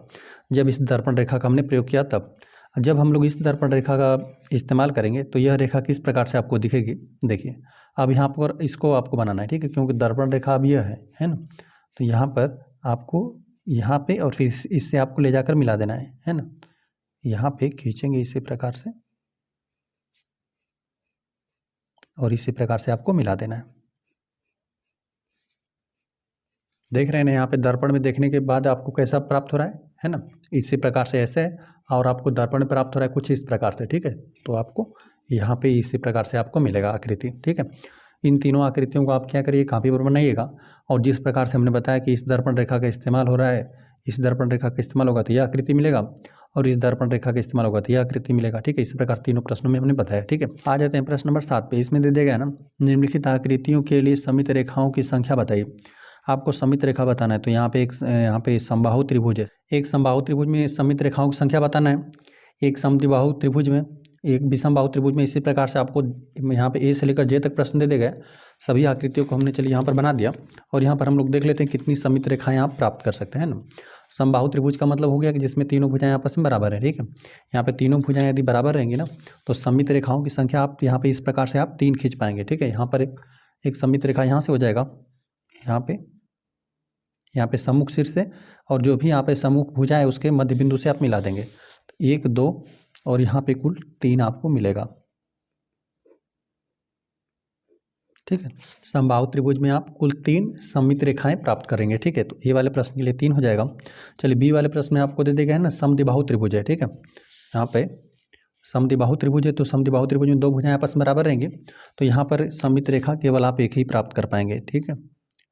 जब इस दर्पण रेखा का हमने प्रयोग किया तब, जब हम लोग इस दर्पण रेखा का इस्तेमाल करेंगे तो यह रेखा किस प्रकार से आपको दिखेगी, देखिए। अब यहाँ पर इसको आपको बनाना है, ठीक है, क्योंकि दर्पण रेखा अब यह है ना। तो यहाँ पर आपको यहाँ पे और फिर इससे आपको ले जाकर मिला देना है ना। यहाँ पे खींचेंगे इसी प्रकार से, और इसी प्रकार से आपको मिला देना है। देख रहे हैं यहाँ पे दर्पण में देखने के बाद आपको कैसा प्राप्त हो रहा है ना। इसी प्रकार से ऐसे है, और आपको दर्पण में प्राप्त हो रहा है कुछ इस प्रकार से, ठीक है। तो आपको यहाँ पे इसी प्रकार से आपको मिलेगा आकृति, ठीक है। इन तीनों आकृतियों को आप क्या करिए, कापी पर बनाइएगा, और जिस प्रकार से हमने बताया कि इस दर्पण रेखा का इस्तेमाल हो रहा है, इस दर्पण रेखा का इस्तेमाल होगा तो यह आकृति मिलेगा, और इस दर्पण रेखा का इस्तेमाल होगा तो यह आकृति मिलेगा, ठीक है। इस प्रकार तीनों प्रश्नों में हमने बताया, ठीक है। आ जाते हैं प्रश्न नंबर 7 पे। इसमें दे दिया गया ना, निम्नलिखित आकृतियों के लिए समित रेखाओं की संख्या बताइए। आपको समित रेखा बताना है। तो यहाँ पे समबाहु त्रिभुज है। एक समबाहु त्रिभुज में समित रेखाओं की संख्या बताना है। एक समद्विबाहु त्रिभुज में, एक विषमबाहु त्रिभुज में। इसी प्रकार से आपको यहाँ पे ए से लेकर जे तक प्रश्न दे दिए गए। सभी आकृतियों को हमने चलिए यहाँ पर बना दिया, और यहाँ पर हम लोग देख लेते हैं कितनी समित रेखाएं आप प्राप्त कर सकते हैं ना। समबाहु त्रिभुज का मतलब हो गया कि जिसमें तीनों भुजाएं आपस में बराबर है, ठीक है। यहाँ पे तीनों भुजाएं यदि बराबर रहेंगी ना, तो समित रेखाओं की संख्या आप यहाँ पे इस प्रकार से आप 3 खींच पाएंगे, ठीक है। यहाँ पर एक समित रेखा यहाँ से हो जाएगा, यहाँ पे सम्मुख शीर्ष से, और जो भी यहाँ पे सम्मुख भुजा है उसके मध्य बिंदु से आप मिला देंगे। तो 1 2 और यहाँ पे कुल 3 आपको मिलेगा, ठीक है। समबाहु त्रिभुज में आप कुल 3 सममित रेखाएं प्राप्त करेंगे, ठीक है। तो ए वाले प्रश्न के लिए 3 हो जाएगा। चलिए बी वाले प्रश्न में आपको दे दिया गया है ना, समद्विबाहु त्रिभुज है, ठीक है। यहाँ पे समद्विबाहु त्रिभुज है, तो समद्विबाहु त्रिभुज में 2 भुजाएं आपस में बराबर रहेंगे, तो यहाँ पर सममित रेखा केवल आप एक ही प्राप्त कर पाएंगे, ठीक है,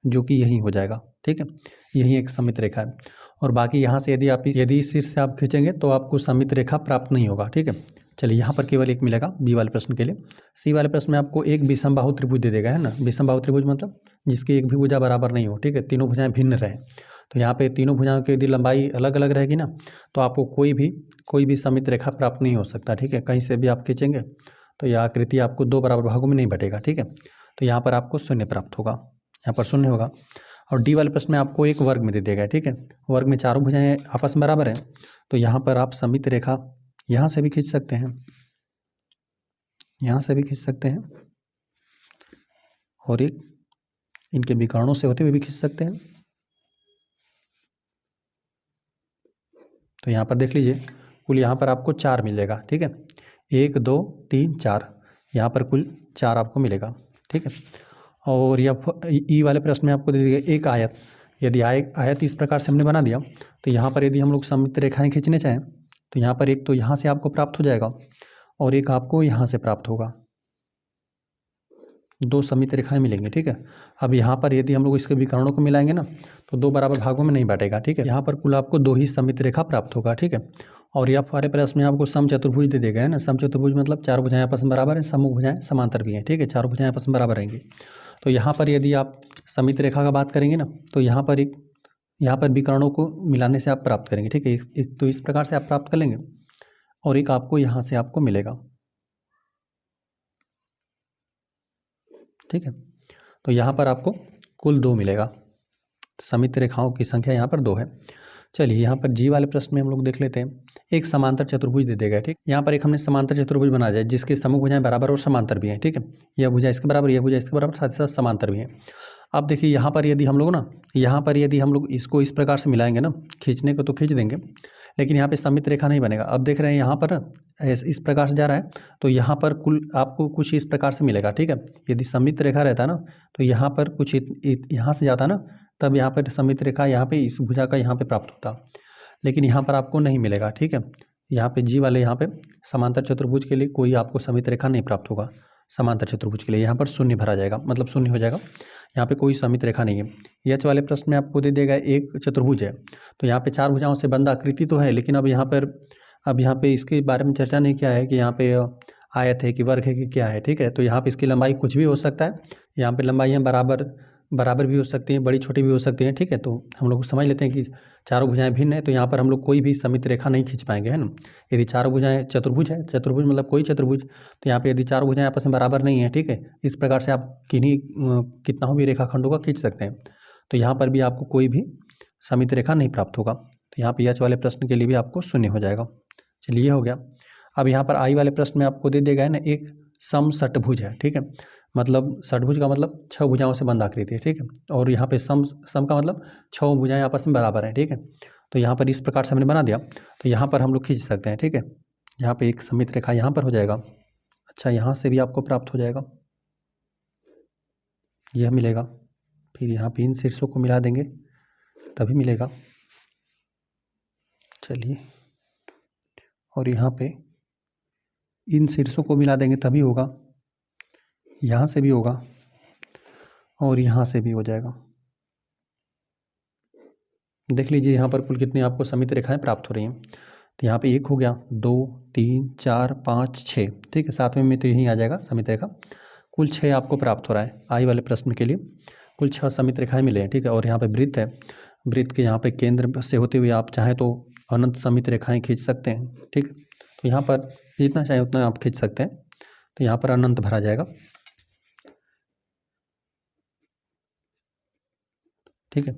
जो कि यही हो जाएगा, ठीक है। यही एक सममित रेखा है, और बाकी यहाँ से यदि इस शीर्ष से आप खींचेंगे तो आपको सममित रेखा प्राप्त नहीं होगा, ठीक है। चलिए यहाँ पर केवल एक मिलेगा बी वाले प्रश्न के लिए। सी वाले प्रश्न में आपको एक विषमबाहु त्रिभुज दे देगा, है ना। विषमबाहु त्रिभुज मतलब जिसकी एक भी भुजा बराबर नहीं हो, ठीक है, तीनों भुजाएं भिन्न रहे। तो यहाँ पे तीनों भुजाओं की यदि लंबाई अलग अलग रहेगी ना, तो आपको कोई भी सममित रेखा प्राप्त नहीं हो सकता, ठीक है। कहीं से भी आप खींचेंगे तो यह आकृति आपको 2 बराबर भागों में नहीं बटेगा, ठीक है। तो यहाँ पर आपको 0 प्राप्त होगा, यहाँ पर 0 होगा। और डी वाले प्रश्न में आपको एक वर्ग में दे दिया गया, ठीक है। वर्ग में चारों भुजाएं आपस में बराबर हैं, तो यहाँ पर आप सममित रेखा यहाँ से भी खींच सकते हैं, यहाँ से भी खींच सकते हैं, और एक इनके विकर्णों से होते हुए भी खींच सकते हैं। तो यहाँ पर देख लीजिए, कुल यहाँ पर आपको 4 मिलेगा, ठीक है। 1 2 3 4, यहाँ पर कुल 4 आपको मिलेगा, ठीक है। और ई वाले प्रश्न में आपको दे दिया एक आयत। यदि आयत इस प्रकार से हमने बना दिया, तो यहाँ पर यदि हम लोग सममित रेखाएं खींचने चाहें तो यहाँ पर एक तो यहाँ से आपको प्राप्त हो जाएगा, और एक आपको यहाँ से प्राप्त होगा। 2 सममित रेखाएं मिलेंगी, ठीक है। अब यहाँ पर यदि हम लोग इसके विकर्णों को मिलाएंगे ना, तो 2 बराबर भागों में नहीं बांटेगा, ठीक है। यहाँ पर कुल आपको 2 ही सममित रेखा प्राप्त होगा, ठीक है। और यह वाले प्रश्न में आपको समचतुर्भुज दे देगा, है ना। समचतुर्भुज मतलब 4 भुजाएं आपस में बराबर हैं, सम्मुख भुजाएं समांतर भी हैं, ठीक है। 4 भुजाएं आपस में बराबर रहेंगी। तो यहाँ पर यदि आप सममित रेखा का बात करेंगे ना, तो यहाँ पर विकर्णों को मिलाने से आप प्राप्त करेंगे, ठीक है। एक तो इस प्रकार से आप प्राप्त कर लेंगे, और एक आपको यहाँ से आपको मिलेगा, ठीक है। तो यहाँ पर आपको कुल 2 मिलेगा। सममित रेखाओं की संख्या यहाँ पर 2 है। चलिए यहाँ पर जी वाले प्रश्न में हम लोग देख लेते हैं। एक समांतर चतुर्भुज दे देगा। ठीक, यहाँ पर एक हमने समांतर चतुर्भुज बना दिया जिसके समूह भुजाएं बराबर और समांतर भी हैं। ठीक है, यह भुजा इसके बराबर, यह भुजा इसके बराबर, साथ ही साथ समांतर भी है। अब देखिए यहाँ पर यदि हम लोग ना, यहाँ पर यदि हम लोग इसको इस प्रकार से मिलाएंगे ना, खींचने को तो खींच देंगे लेकिन यहाँ पे सममित रेखा नहीं बनेगा। अब देख रहे हैं यहाँ पर इस प्रकार से जा रहा है तो यहाँ पर कुल आपको कुछ इस प्रकार से मिलेगा। ठीक है, यदि सममित रेखा रहता ना तो यहाँ पर कुछ यहाँ से जाता ना, तब यहाँ पर सममित रेखा यहाँ पे इस भुजा का यहाँ पे प्राप्त होता, लेकिन यहाँ पर आपको नहीं मिलेगा। ठीक है, यहाँ पे जी वाले यहाँ पे समांतर चतुर्भुज के लिए कोई आपको सममित रेखा नहीं प्राप्त होगा। समांतर चतुर्भुज के लिए यहाँ पर शून्य भरा जाएगा, मतलब शून्य हो जाएगा, यहाँ पे कोई सममित रेखा नहीं है। एच वाले प्रश्न में आपको दे देगा एक चतुर्भुज है, तो यहाँ पे 4 भुजाओं से बंद आकृति तो है, लेकिन अब यहाँ पे इसके बारे में चर्चा नहीं किया है कि यहाँ पे आयत है कि वर्ग है कि क्या है। ठीक है, तो यहाँ पे इसकी लंबाई कुछ भी हो सकता है, यहाँ पे लंबाइयाँ बराबर भी हो सकती हैं, बड़ी छोटी भी हो सकती हैं। ठीक है, तो हम लोग समझ लेते हैं कि चारों भुजाएं भिन्न है, तो यहाँ पर हम लोग कोई भी सममित रेखा नहीं खींच पाएंगे, है ना। यदि चारों भुजाएं चतुर्भुज है, चतुर्भुज मतलब कोई चतुर्भुज, तो यहाँ पे यदि चारों भुजाएं आपस में बराबर नहीं है, ठीक है, इस प्रकार से आप कितना भी रेखाखंडों का खींच सकते हैं, तो यहाँ पर भी आपको कोई भी सममित रेखा नहीं प्राप्त होगा। तो यहाँ पर एच वाले प्रश्न के लिए भी आपको शून्य हो जाएगा। चलिए ये हो गया। अब यहाँ पर आई वाले प्रश्न में आपको दे देगा है ना, एक समषटभुज है। ठीक है, मतलब षटभुज का मतलब 6 भुजाओं से बंद आकृति है। ठीक है, और यहाँ पे सम का मतलब 6 भुजाएं आपस में बराबर हैं। ठीक है, तो यहाँ पर इस प्रकार से हमने बना दिया, तो यहाँ पर हम लोग खींच सकते हैं। ठीक है, यहाँ पे एक सममित रेखा यहाँ पर हो जाएगा। अच्छा, यहाँ से भी आपको प्राप्त हो जाएगा, यह मिलेगा। फिर यहाँ पे इन शीर्षों को मिला देंगे तभी मिलेगा। चलिए, और यहाँ पे इन शीर्षों को मिला देंगे तभी होगा, यहाँ से भी होगा और यहाँ से भी हो जाएगा। देख लीजिए यहाँ पर कुल कितनी आपको सममित रेखाएं प्राप्त हो रही हैं। तो यहाँ पे 1 हो गया, 2 3 4 5 6। ठीक है, 7वें में तो यही आ जाएगा सममित रेखा। कुल 6 आपको प्राप्त हो रहा है। आई वाले प्रश्न के लिए कुल 6 सममित रेखाएं मिले हैं। ठीक है, और यहाँ पे वृत्त है, वृत्त के यहाँ पे केंद्र से होते हुए आप चाहें तो अनंत सममित रेखाएं खींच सकते हैं। ठीक है, तो यहाँ पर जितना चाहे उतना आप खींच सकते हैं, तो यहाँ पर अनंत भरा जाएगा। ठीक है,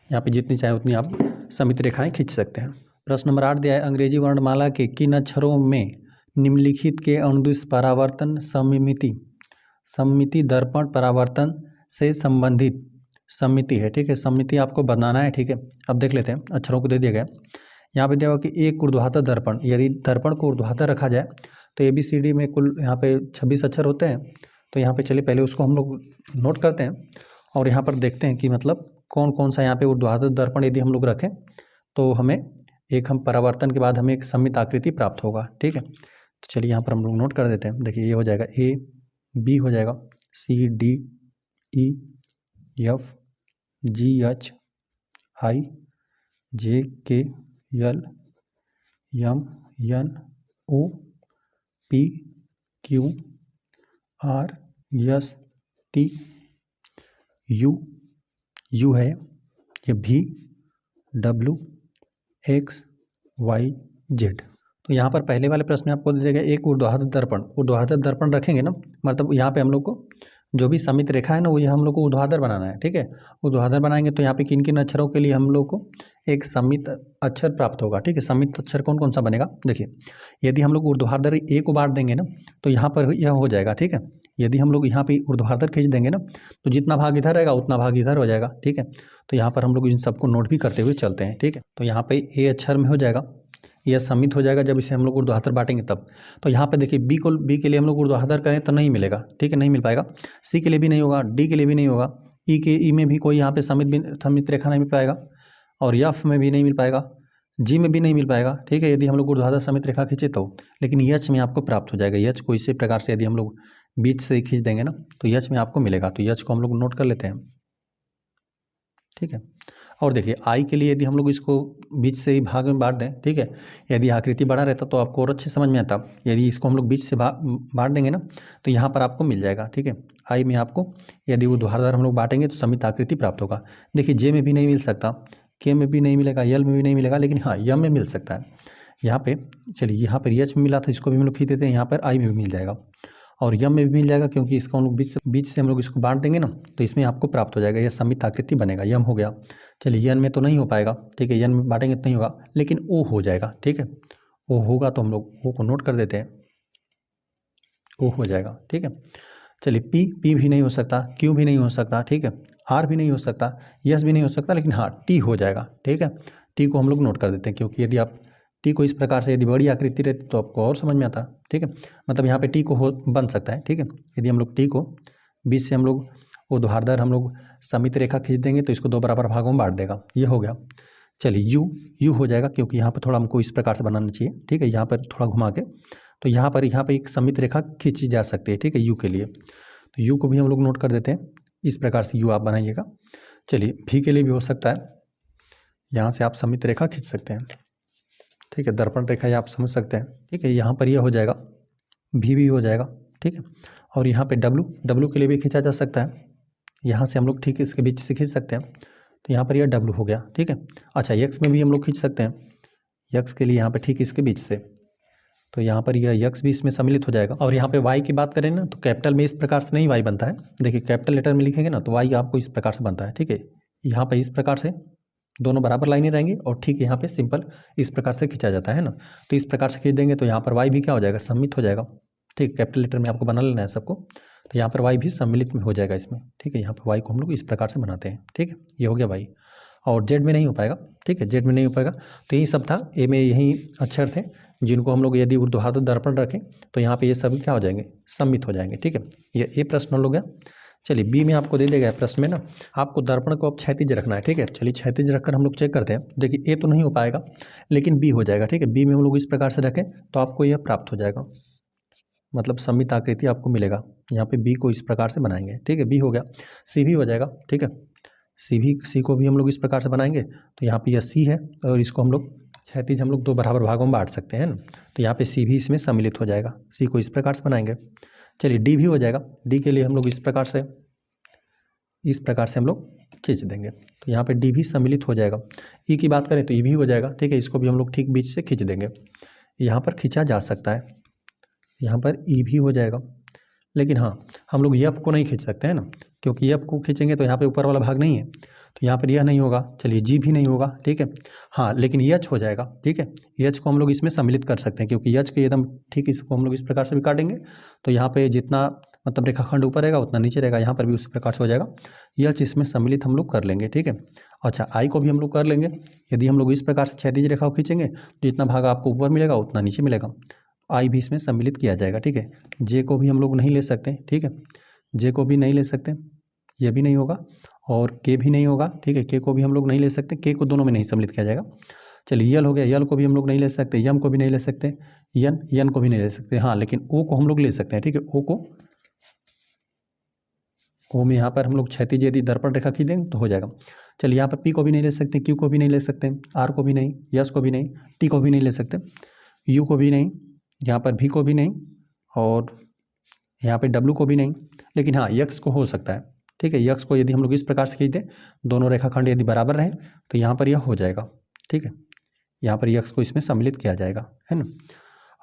यहाँ पे जितनी चाहे उतनी आप सममित रेखाएं खींच सकते हैं। प्रश्न नंबर 8 दिया है, अंग्रेजी वर्णमाला के किन अक्षरों में निम्नलिखित के अनुदिश परावर्तन सममिति दर्पण परावर्तन से संबंधित सममिति है। ठीक है, सममिति आपको बनाना है। ठीक है, अब देख लेते हैं, अक्षरों को दे दिया गया। यहाँ पे दिया हुआ कि एक ऊर्ध्वाधर दर्पण, यदि दर्पण को ऊर्ध्वाधर रखा जाए तो ABCD में कुल यहाँ पे 26 अक्षर होते हैं। तो यहाँ पे चलिए पहले उसको हम लोग नोट करते हैं और यहाँ पर देखते हैं कि मतलब कौन कौन सा यहाँ पे ऊर्ध्वाधर दर्पण यदि हम लोग रखें तो हमें हम परावर्तन के बाद हमें एक सममित आकृति प्राप्त होगा। ठीक है, तो चलिए यहाँ पर हम लोग नोट कर देते हैं। देखिए ये हो जाएगा A, B हो जाएगा, C, D, E, F, G, H, I, J, K, L, M, N, O, P, Q, R, S, T, U है ये, V, W, X, Y, Z। तो यहाँ पर पहले वाले प्रश्न में आपको दे देगा एक ऊर्ध्वाधर दर्पण रखेंगे ना, मतलब यहाँ पे हम लोग को जो भी सममित रेखा है ना वो ये हम लोग को ऊर्ध्वाधर बनाना है। ठीक है, ऊर्ध्वाधर बनाएंगे तो यहाँ पे किन किन अक्षरों के लिए हम लोग को एक सममित अक्षर प्राप्त होगा। ठीक है, सममित अक्षर कौन कौन सा बनेगा, देखिए यदि हम लोग ऊर्ध्वाधर A को बांट देंगे ना तो यहाँ पर यह हो जाएगा। ठीक है, यदि हम लोग यहाँ पे ऊर्ध्वाधर खींच देंगे ना तो जितना भाग इधर रहेगा उतना भाग इधर हो जाएगा। ठीक है, तो यहाँ पर हम लोग इन सबको नोट भी करते हुए चलते हैं। ठीक है, तो यहाँ पे A अक्षर में हो जाएगा, यह सममित हो जाएगा जब इसे हम लोग ऊर्ध्वाधर बांटेंगे तब। तो यहाँ पे देखिए B के लिए हम लोग ऊर्ध्वाधर करें तो नहीं मिलेगा। ठीक है, नहीं मिल पाएगा। C के लिए भी नहीं होगा, D के लिए भी नहीं होगा, E में भी कोई यहाँ पे सममित रेखा नहीं मिल पाएगा, और F में भी नहीं मिल पाएगा, G में भी नहीं मिल पाएगा। ठीक है, यदि हम लोग ऊर्ध्वाधर सममित रेखा खींचे तो, लेकिन H में आपको प्राप्त हो जाएगा। H को इसी प्रकार से यदि हम लोग बीच से खींच देंगे ना तो H में आपको मिलेगा। तो H को हम लोग नोट कर लेते हैं। ठीक है, और देखिए आई के लिए यदि हम लोग इसको बीच से ही भाग में बांट दें, ठीक है, यदि आकृति बड़ा रहता तो आपको और अच्छे समझ में आता। यदि इसको हम लोग बीच से बांट देंगे ना तो यहाँ पर आपको मिल जाएगा। ठीक है, आई में आपको यदि ऊर्ध्वाधर हम लोग बांटेंगे तो सममित आकृति प्राप्त होगा। देखिए जे में भी नहीं मिल सकता, के में भी नहीं मिलेगा, यल में भी नहीं मिलेगा, लेकिन हाँ यम में मिल सकता है। यहाँ पे चलिए, यहाँ पर एच में मिला था, इसको भी हम लोग खींच देते हैं, यहाँ पर आई में भी मिल जाएगा और यम में भी मिल जाएगा, क्योंकि इसको हम लोग बीच से हम लोग इसको बांट देंगे ना तो इसमें आपको प्राप्त हो जाएगा, यह सममित आकृति बनेगा। यम हो गया। चलिए यन में तो नहीं हो पाएगा। ठीक है, यन में बांटेंगे तो नहीं होगा, लेकिन ओ हो जाएगा। ठीक है, ओ होगा तो हम लोग ओ को नोट कर देते हैं, ओ हो जाएगा, ठीक है। चलिए पी भी नहीं हो सकता, क्यू भी नहीं हो सकता, ठीक है, आर भी नहीं हो सकता, यस भी नहीं हो सकता, लेकिन हाँ टी हो जाएगा, ठीक है। टी को हम लोग नोट कर देते हैं, क्योंकि यदि आप टी को इस प्रकार से यदि बड़ी आकृति रहती तो आपको और समझ में आता, ठीक है। मतलब यहाँ पे टी को हो बन सकता है, ठीक है। यदि हम लोग टी को बीच से हम लोग ऊर्ध्वाधर हम लोग सममित रेखा खींच देंगे तो इसको दो बराबर भागों में बांट देगा, ये हो गया। चलिए यू हो जाएगा, क्योंकि यहाँ पर थोड़ा हमको इस प्रकार से बनाना चाहिए, ठीक है, यहाँ पर थोड़ा घुमा के, तो यहाँ पर एक सममित रेखा खींची जा सकती है, ठीक है, यू के लिए। तो यू को भी हम लोग नोट कर देते हैं, इस प्रकार से यू आप बनाइएगा। चलिए भी के लिए भी हो सकता है, यहाँ से आप सममित रेखा खींच सकते हैं, ठीक है, दर्पण रेखा ये आप समझ सकते हैं, ठीक है। यहाँ पर यह हो जाएगा, भी हो जाएगा, ठीक है। और यहाँ पे डब्लू के लिए भी खींचा जा सकता है, यहाँ से हम लोग ठीक इसके बीच से खींच सकते हैं, तो यहाँ पर यह डब्लू हो गया, ठीक है। अच्छा यक्स में भी हम लोग खींच सकते हैं, यक्स के लिए यहाँ पे ठीक इसके बीच से, तो यहाँ पर यह यक्स भी इसमें सम्मिलित हो जाएगा। और यहाँ पे वाई की बात करें ना, तो कैपिटल में इस प्रकार से नहीं वाई बनता है, देखिए कैपिटल लेटर में लिखेंगे ना तो वाई आपको इस प्रकार से बनता है, ठीक है। यहाँ पे इस प्रकार से दोनों बराबर लाइनें रहेंगी, और ठीक यहाँ पे सिंपल इस प्रकार से खींचा जाता है ना, तो इस प्रकार से खींच देंगे तो यहाँ पर वाई भी क्या हो जाएगा, सम्मिलित हो जाएगा, ठीक, कैपिटल लेटर में आपको बना लेना है सबको, तो यहाँ पर वाई भी सम्मिलित में हो जाएगा इसमें, ठीक है। यहाँ पर वाई को हम लोग इस प्रकार से बनाते हैं, ठीक है, ये हो गया वाई। और जेड में नहीं हो पाएगा, ठीक है, जेड में नहीं हो पाएगा, तो यही सब था, ए में यही अक्षर थे जिनको हम लोग यदि ऊर्ध्वाधर दर्पण रखें तो यहाँ पे ये सभी क्या हो जाएंगे, सम्मित हो जाएंगे, ठीक है। ये ए प्रश्न हो गया। चलिए बी में आपको दे देगा प्रश्न में ना, आपको दर्पण को अब क्षैतिज रखना है, ठीक है। चलिए क्षैतिज रखकर हम लोग चेक करते हैं, देखिए ए तो नहीं हो पाएगा लेकिन बी हो जाएगा, ठीक है। बी में हम लोग इस प्रकार से रखें तो आपको यह प्राप्त हो जाएगा, मतलब सममित आकृति आपको मिलेगा। यहाँ पे बी को इस प्रकार से बनाएंगे, ठीक है, बी हो गया। सी भी हो जाएगा, ठीक है, सी को भी हम लोग इस प्रकार से बनाएंगे, तो यहाँ पे यह सी है और इसको हम लोग क्षैतिज हम लोग दो बराबर भागों में बांट सकते हैं ना, तो यहाँ पे सी भी इसमें सम्मिलित हो जाएगा, सी को इस प्रकार से बनाएंगे। चलिए डी भी हो जाएगा, डी के लिए हम लोग इस प्रकार से हम लोग खींच देंगे, तो यहाँ पे डी भी सम्मिलित हो जाएगा। ई की बात करें तो ई भी हो जाएगा, ठीक है, इसको भी हम लोग ठीक बीच से खींच देंगे, यहाँ पर खींचा जा सकता है, यहाँ पर ई भी हो जाएगा। लेकिन हाँ हम लोग यफ को नहीं खींच सकते हैं ना, क्योंकि यफ को खींचेंगे तो यहाँ पे ऊपर वाला भाग नहीं है, तो यहाँ पर यह नहीं होगा। चलिए जी भी नहीं होगा, ठीक है, हाँ लेकिन यच हो जाएगा, ठीक है, यच को हम लोग इसमें सम्मिलित कर सकते हैं, क्योंकि यच के एकदम ठीक इसको हम लोग इस प्रकार से भी काटेंगे, तो यहाँ पे जितना मतलब रेखाखंड ऊपर रहेगा उतना नीचे रहेगा, यहाँ पर भी उसी प्रकार से हो जाएगा, यच इसमें सम्मिलित हम लोग कर लेंगे, ठीक है। अच्छा आई को भी हम लोग कर लेंगे, यदि हम लोग इस प्रकार से क्षैतिज रेखा को खींचेंगे तो जितना भाग आपको ऊपर मिलेगा उतना नीचे मिलेगा, आई भी इसमें सम्मिलित किया जाएगा, ठीक है। जे को भी हम लोग नहीं ले सकते, ठीक है, जे को भी नहीं ले सकते, ये भी नहीं होगा, और के भी नहीं होगा, ठीक है, के को भी हम लोग नहीं ले सकते, के को दोनों में नहीं सम्मिलित किया जाएगा। चलिए यल हो गया, यल को भी हम लोग नहीं ले सकते, यम को भी नहीं ले सकते, यन को भी नहीं ले सकते, हाँ लेकिन ओ को हम लोग ले सकते हैं, ठीक है, ओ में यहाँ पर हम लोग क्षैतिज यदि दर्पण रेखा खींच देंगे तो हो जाएगा। चलिए यहाँ पर पी को भी नहीं ले सकते, क्यू को भी नहीं ले सकते, आर को भी नहीं, यस को भी नहीं, टी को भी नहीं ले सकते, यू को भी नहीं, यहाँ पर भी को भी नहीं, और यहाँ पे डब्लू को भी नहीं, लेकिन हाँ यक्स को हो सकता है, ठीक है। यक्स को यदि हम लोग इस प्रकार से खींच दें, दोनों रेखाखंड यदि बराबर रहें तो यहाँ पर यह हो जाएगा, ठीक है, यहाँ पर यक्स को इसमें सम्मिलित किया जाएगा, है ना।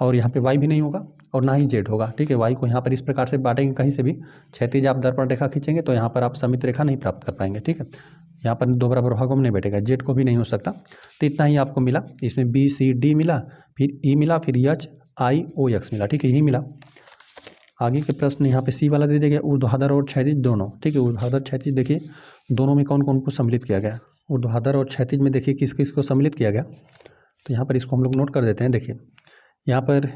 और यहाँ पे वाई भी नहीं होगा और ना ही जेड होगा, ठीक है। वाई को यहाँ पर इस प्रकार से बांटेंगे कहीं से भी, क्षैतिज आप दर्पण रेखा खींचेंगे तो यहाँ पर आप सममित रेखा नहीं प्राप्त कर पाएंगे, ठीक है, यहाँ पर दो बराबर भागों में नहीं बैठेगा, जेड को भी नहीं हो सकता। तो इतना ही आपको मिला, इसमें बी सी डी मिला, फिर ई मिला, फिर एच आई ओ एक्स मिला, ठीक है, यही मिला। आगे के प्रश्न यहाँ पे सी वाला दे दिया गया, ऊर्ध्वाधर और क्षैतिज दोनों, ठीक है, ऊर्ध्वाधर क्षैतिज देखिए दोनों में कौन कौन को सम्मिलित किया गया, ऊर्ध्वाधर और क्षैतिज में देखिए किस किस को सम्मिलित किया गया, तो यहाँ पर इसको हम लोग नोट कर देते हैं। देखिए यहाँ पर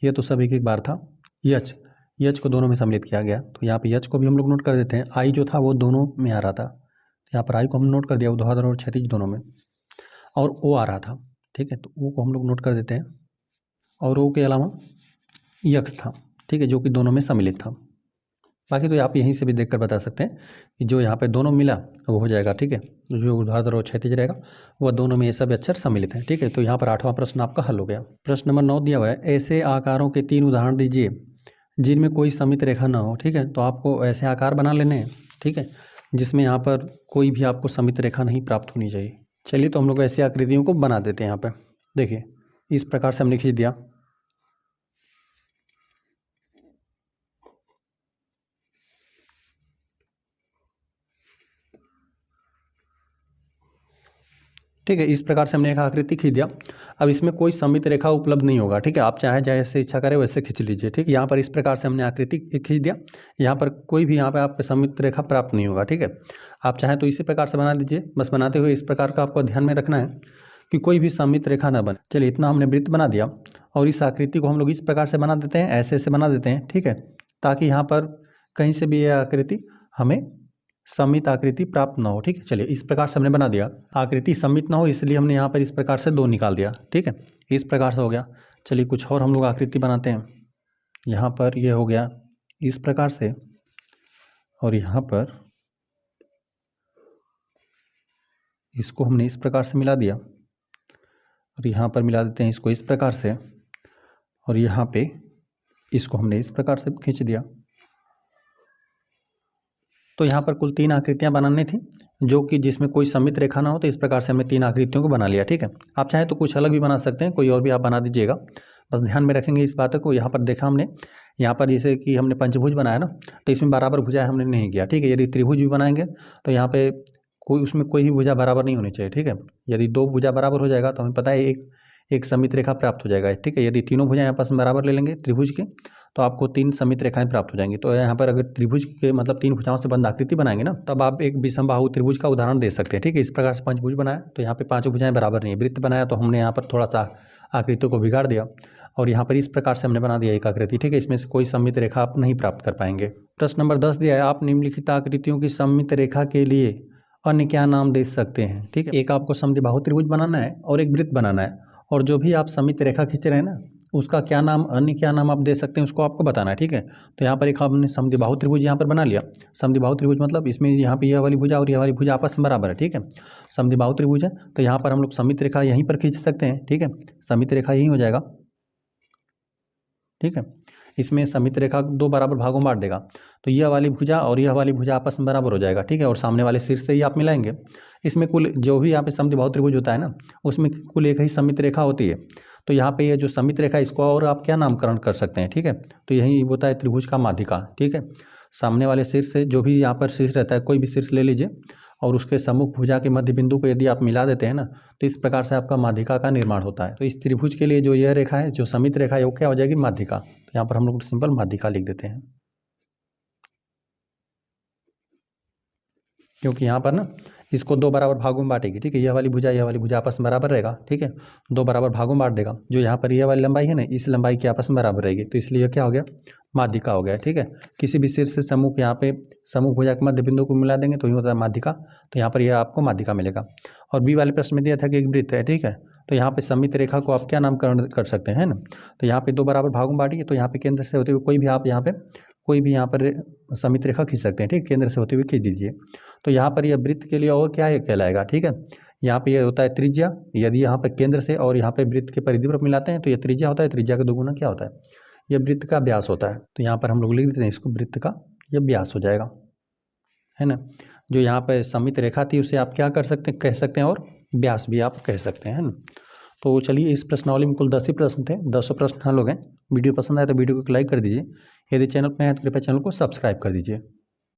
ये तो सब एक एक बार था, यच को दोनों में सम्मिलित किया गया, तो यहाँ पे यच को भी हम लोग नोट कर देते हैं। आई जो था वो दोनों में आ रहा था, तो यहाँ पर आई को हम नोट कर दिया, ऊर्ध्वाधर और क्षैतिज दोनों में, और ओ आ रहा था, ठीक है, तो ओ को हम लोग नोट कर देते हैं, और ओ के अलावा यक्स था, ठीक है, जो कि दोनों में सम्मिलित था। बाकी तो आप यहीं से भी देखकर बता सकते हैं कि जो यहाँ पे दोनों मिला वो हो जाएगा, ठीक है, जो ऊर्ध्वाधर और क्षैतिज रहेगा वह दोनों में ये सब अक्षर सम्मिलित हैं, ठीक है। तो यहाँ पर 8वां प्रश्न आपका हल हो गया। प्रश्न नंबर 9 दिया हुआ है, ऐसे आकारों के 3 उदाहरण दीजिए जिनमें कोई सममित रेखा ना हो, ठीक है, तो आपको ऐसे आकार बना लेने हैं, ठीक है, जिसमें यहाँ पर कोई भी आपको सममित रेखा नहीं प्राप्त होनी चाहिए। चलिए तो हम लोग ऐसी आकृतियों को बना देते हैं। यहाँ पर देखिए इस प्रकार से हमने खींच दिया, ठीक है। इस प्रकार से हमने एक आकृति खींच दिया। अब इसमें कोई सममित रेखा उपलब्ध नहीं होगा, ठीक है। आप चाहे जैसे इच्छा करें वैसे खींच लीजिए, ठीक है। यहाँ पर इस प्रकार से हमने आकृति खींच दिया। यहाँ पर कोई भी यहाँ पर आपको सममित रेखा प्राप्त नहीं होगा, ठीक है। आप चाहें तो इसी प्रकार से बना दीजिए। बस बनाते हुए इस प्रकार का आपको ध्यान में रखना है कि कोई भी सममित रेखा ना बने। चलिए, इतना हमने वृत्त बना दिया और इस आकृति को हम लोग इस प्रकार से बना देते हैं, ऐसे ऐसे बना देते हैं, ठीक है, ताकि यहाँ पर कहीं से भी यह आकृति हमें सममित आकृति प्राप्त ना हो, ठीक है। चलिए, इस प्रकार से हमने बना दिया। आकृति सममित ना हो इसलिए हमने यहाँ पर इस प्रकार से 2 निकाल दिया, ठीक है। इस प्रकार से हो गया। चलिए, कुछ और हम लोग आकृति बनाते हैं। यहाँ पर ये हो गया इस प्रकार से, और यहाँ पर इसको हमने इस प्रकार से मिला दिया, और यहाँ पर मिला देते हैं इसको इस प्रकार से, और यहाँ पे इसको हमने इस प्रकार से खींच दिया। तो यहाँ पर कुल 3 आकृतियाँ बनानी थी, जो कि जिसमें कोई सममित रेखा ना हो। तो इस प्रकार से हमने 3 आकृतियों को बना लिया, ठीक है। आप चाहें तो कुछ अलग भी बना सकते हैं, कोई और भी आप बना दीजिएगा। बस ध्यान में रखेंगे इस बात को। यहाँ पर देखा हमने, यहाँ पर जैसे कि हमने पंचभुज बनाया ना, तो इसमें बराबर भुजाएं हमने नहीं किया, ठीक है। यदि त्रिभुज भी बनाएंगे तो यहाँ पे उसमें कोई भी भुजा बराबर नहीं होनी चाहिए, ठीक है। यदि 2 भुजा बराबर हो जाएगा तो हमें पता है एक सममित रेखा प्राप्त हो जाएगा, ठीक है। यदि तीनों भुजाएं आपस में बराबर ले लेंगे त्रिभुज के, तो आपको 3 सममित रेखाएं प्राप्त हो जाएंगी। तो यहाँ पर अगर त्रिभुज के मतलब 3 भुजाओं से बंद आकृति बनाएंगे ना, तब आप एक विषमबाहु त्रिभुज का उदाहरण दे सकते हैं, ठीक है। इस प्रकार से पंचभुज बनाया तो यहाँ पे 5 भुजाएं बराबर नहीं है। वृत्त बनाया तो हमने यहाँ पर थोड़ा सा आकृतियों को बिगाड़ दिया, और यहाँ पर इस प्रकार से हमने बना दिया एक आकृति, ठीक है। इसमें से कोई सममित रेखा आप नहीं प्राप्त कर पाएंगे। प्रश्न नंबर 10 दिया है, आप निम्नलिखित आकृतियों की सममित रेखा के लिए अन्य क्या नाम दे सकते हैं, ठीक है। एक आपको समद्विबाहु त्रिभुज बनाना है और एक वृत्त बनाना है, और जो भी आप सममित रेखा खींच रहे हैं ना, उसका क्या नाम, अन्य क्या नाम आप दे सकते हैं, उसको आपको बताना है, ठीक है। तो यहाँ पर एक हमने समद्विबाहु त्रिभुज यहाँ पर बना लिया। समद्विबाहु त्रिभुज मतलब इसमें यहाँ पे यह वाली भुजा और यह वाली भुजा आपस में बराबर है, ठीक है। समद्विबाहु त्रिभुज है तो यहाँ पर हम लोग सममित रेखा यहीं पर खींच सकते हैं, ठीक है। सममित रेखा यही हो जाएगा, ठीक है। इसमें सममित रेखा 2 बराबर भागों में बांट देगा, तो यह वाली भुजा और यह वाली भुजा आपस में बराबर हो जाएगा, ठीक है। और सामने वाले शीर्ष से ही आप मिलाएंगे। इसमें कुल जो भी यहाँ पे समद्विबाहु त्रिभुज होता है ना, उसमें कुल एक ही सममित रेखा होती है। तो यहाँ पे ये जो सममित रेखा, इसको और आप क्या नामकरण कर सकते हैं, ठीक है। तो यही होता है त्रिभुज का माध्यिका, ठीक है। सामने वाले शीर्ष से जो भी यहाँ पर शीर्ष रहता है, कोई भी शीर्ष ले लीजिए, और उसके सम्मुख भुजा के मध्य बिंदु को यदि आप मिला देते हैं ना, तो इस प्रकार से आपका माध्यिका का निर्माण होता है। तो इस त्रिभुज के लिए जो यह रेखा है, जो सममित रेखा है, वो क्या हो जाएगी, माध्यिका। तो यहाँ पर हम लोग सिंपल माध्यिका लिख देते हैं, क्योंकि यहाँ पर ना इसको 2 बराबर भागों में बांटेगी, ठीक है। यह वाली भुजा आपस में बराबर रहेगा, ठीक है। 2 बराबर भागों में बांट देगा। जो यहाँ पर यह वाली लंबाई है ना, इस लंबाई की आपस में बराबर रहेगी, तो इसलिए क्या हो गया, माध्यिका हो गया, ठीक है। किसी भी शीर्ष से सम्मुख यहाँ पे सम्मुख भुजा के मध्य बिंदु को मिला देंगे तो ये होता है माध्यिका। तो यहाँ पर यह आपको माध्यिका मिलेगा। और बी वाले प्रश्न में दिया था कि एक वृत्त है, ठीक है। तो यहाँ पे सममित रेखा को आप क्या नामकरण कर सकते हैं ना, तो यहाँ पे 2 बराबर भागों में बांटिए। तो यहाँ पे केंद्र से होते हुए कोई भी आप यहाँ पर सममित रेखा खींच सकते हैं, ठीक। केंद्र से होते हुए खींच दीजिए। तो यहाँ पर यह वृत्त के लिए और क्या है कहलाएगा, ठीक है। यहाँ पे यह होता है त्रिज्या। यदि यहाँ पे केंद्र से और यहाँ पे वृत्त के परिधि पर मिलाते हैं तो यह त्रिज्या होता है। त्रिज्या का 2 गुना क्या होता है, यह वृत्त का व्यास होता है। तो यहाँ पर हम लोग लिख देते हैं इसको, वृत्त का यह व्यास हो जाएगा, है ना। जो यहाँ पे सममित रेखा थी उसे आप क्या कर सकते हैं, कह सकते हैं, और व्यास भी आप कह सकते हैं, है ना। तो चलिए, इस प्रश्नावली में कुल 10 ही प्रश्न थे, 10 प्रश्न हल हो गए। वीडियो पसंद आए तो वीडियो को लाइक कर दीजिए। यदि चैनल पर हैं तो कृपया चैनल को सब्सक्राइब कर दीजिए।